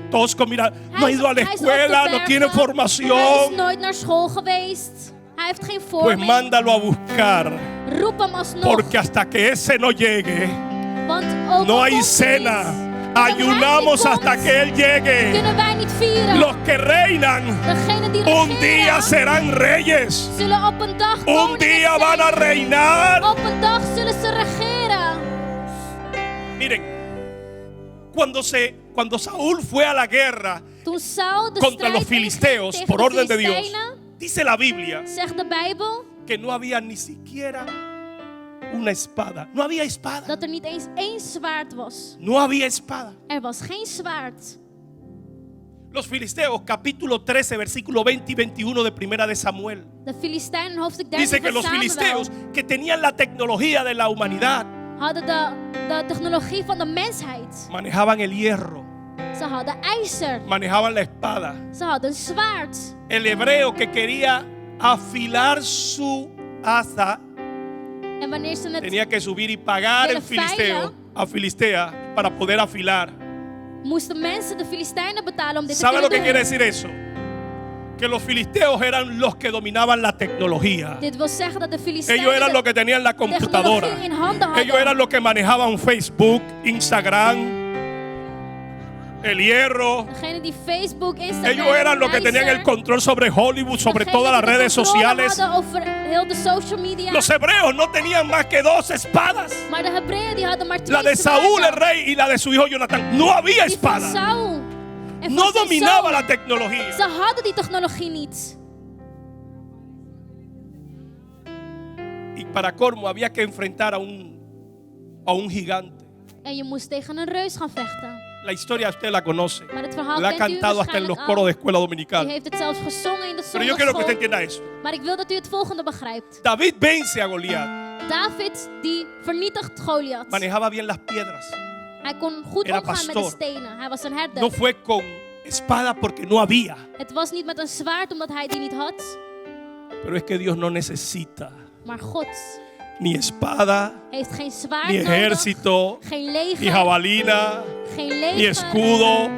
Speaker 2: tosco, mira, no ha
Speaker 3: Hij is-
Speaker 2: ido a la
Speaker 3: hij is op de
Speaker 2: escuela, no
Speaker 3: bergen.
Speaker 2: tiene
Speaker 3: Hij is
Speaker 2: formación.
Speaker 3: nooit naar school geweest. Hij heeft geen
Speaker 2: Pues
Speaker 3: vorming.
Speaker 2: mándalo a buscar,
Speaker 3: Roep hem alsnog.
Speaker 2: porque hasta que ese no llegue,
Speaker 3: Want ook
Speaker 2: no
Speaker 3: al
Speaker 2: hay
Speaker 3: komt hij
Speaker 2: cena.
Speaker 3: niet, en hij
Speaker 2: Ayunamos
Speaker 3: niet
Speaker 2: hasta
Speaker 3: komt,
Speaker 2: que Él llegue.
Speaker 3: kunnen wij niet vieren.
Speaker 2: Los que reinan
Speaker 3: Degenen die
Speaker 2: un
Speaker 3: regeren,
Speaker 2: día serán reyes.
Speaker 3: zullen op een dag
Speaker 2: Un
Speaker 3: koningen
Speaker 2: día van a
Speaker 3: zijn.
Speaker 2: reinar.
Speaker 3: Op een dag zullen ze regeren.
Speaker 2: Miren, cuando Saúl fue a la guerra
Speaker 3: Toen Saul de
Speaker 2: contra los
Speaker 3: strijd
Speaker 2: filisteos
Speaker 3: inging
Speaker 2: por
Speaker 3: tegen de
Speaker 2: orden de Dios,
Speaker 3: Filistijnen,
Speaker 2: dice la Biblia
Speaker 3: zegt de Bijbel
Speaker 2: que no había ni siquiera una espada. No había espada.
Speaker 3: dat er niet eens één zwaard was.
Speaker 2: No había espada.
Speaker 3: Er was geen zwaard.
Speaker 2: Los filisteos, capítulo 13, versículo 20 y 21 de Primera de Samuel.
Speaker 3: De Filistijnen, hoofdstuk 13
Speaker 2: Dice que
Speaker 3: van
Speaker 2: los
Speaker 3: Samuel,
Speaker 2: filisteos que tenían la tecnología de la humanidad
Speaker 3: hadden de technologie van de mensheid.
Speaker 2: manejaban el hierro,
Speaker 3: Ze hadden ijzer.
Speaker 2: manejaban la espada.
Speaker 3: Ze hadden zwaard.
Speaker 2: El hebreo que quería afilar su asa
Speaker 3: En wanneer ze het
Speaker 2: tenía que subir y pagar el filisteo a Filistea para poder afilar.
Speaker 3: moesten mensen de Filistijnen betalen om dit te
Speaker 2: ¿Sabe lo
Speaker 3: kunnen
Speaker 2: que
Speaker 3: doen.
Speaker 2: quiere decir eso? Que los filisteos eran los que dominaban la tecnología.
Speaker 3: Dit wil zeggen dat de Filistijnen
Speaker 2: Ellos eran los que
Speaker 3: de
Speaker 2: tenían la computadora.
Speaker 3: technologie in handen hadden.
Speaker 2: Ellos eran los que manejaban Facebook, Instagram, el hierro.
Speaker 3: Degene die Facebook, Instagram,
Speaker 2: Ellos eran los que tenían el control sobre Hollywood, sobre
Speaker 3: degene
Speaker 2: todas las
Speaker 3: die de
Speaker 2: redes
Speaker 3: controle
Speaker 2: sociales.
Speaker 3: hadden over heel de social media.
Speaker 2: Los hebreos no tenían más que 2 espadas.
Speaker 3: Maar de Hebreeën die hadden maar 2
Speaker 2: La de Saúl, el
Speaker 3: zwaarden.
Speaker 2: rey, y la de su hijo Jonatán. No había
Speaker 3: Die van
Speaker 2: espada.
Speaker 3: Saul. En
Speaker 2: No
Speaker 3: van zijn
Speaker 2: dominaba
Speaker 3: zoon.
Speaker 2: la tecnología.
Speaker 3: Ze hadden die technologie niet.
Speaker 2: Y para colmo había que enfrentar a un gigante.
Speaker 3: En je moest tegen een reus gaan vechten.
Speaker 2: La historia usted la conoce.
Speaker 3: Maar het verhaal
Speaker 2: La ha
Speaker 3: kent u
Speaker 2: cantado hasta en los
Speaker 3: waarschijnlijk
Speaker 2: coros de
Speaker 3: al.
Speaker 2: escuela
Speaker 3: U
Speaker 2: dominical.
Speaker 3: heeft het zelfs gezongen in de
Speaker 2: Pero yo quiero que usted
Speaker 3: zondagschool.
Speaker 2: entienda eso.
Speaker 3: Maar ik wil dat u het volgende begrijpt.
Speaker 2: David vence a Goliat.
Speaker 3: David die vernietigt Goliath.
Speaker 2: Manejaba bien las piedras.
Speaker 3: Hij kon goed
Speaker 2: Era
Speaker 3: omgaan met de
Speaker 2: pastor.
Speaker 3: stenen. Hij was een herder.
Speaker 2: No fue con espada porque no había.
Speaker 3: Het was niet met een zwaard omdat hij die niet had.
Speaker 2: Pero es que Dios no necesita
Speaker 3: Maar God
Speaker 2: ni espada,
Speaker 3: heeft geen zwaard
Speaker 2: ni
Speaker 3: nodig.
Speaker 2: ejército,
Speaker 3: Geen leger.
Speaker 2: ni jabalina,
Speaker 3: Geen
Speaker 2: ni
Speaker 3: leger.
Speaker 2: escudo.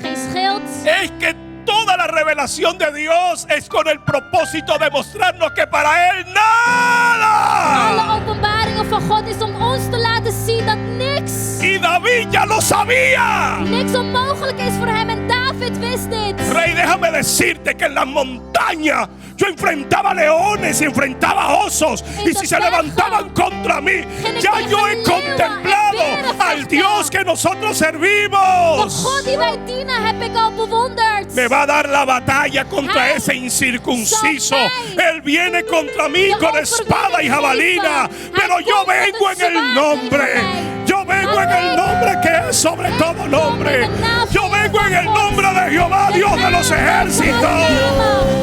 Speaker 3: Geen schild.
Speaker 2: Es que toda la revelación de Dios es con el propósito de mostrarnos que para Él nada.
Speaker 3: Alle openbaringen van God is om ons te laten zien dat niks,
Speaker 2: Y David ya lo sabía.
Speaker 3: niks onmogelijk is voor hem. En David wist dit.
Speaker 2: Rey, déjame decirte que en las montañas yo enfrentaba leones y enfrentaba osos. Y si se levantaban contra mí, ya yo he contemplado al Dios que nosotros
Speaker 3: De
Speaker 2: servimos.
Speaker 3: God die wij dienen heb ik al bewonderd.
Speaker 2: Me va a dar la batalla contra ese incircunciso. Él viene contra mí con espada y jabalina. Pero yo vengo en el nombre. Yo vengo en el nombre que es sobre todo nombre. Yo vengo en el nombre de Jehová, Dios de los ejércitos.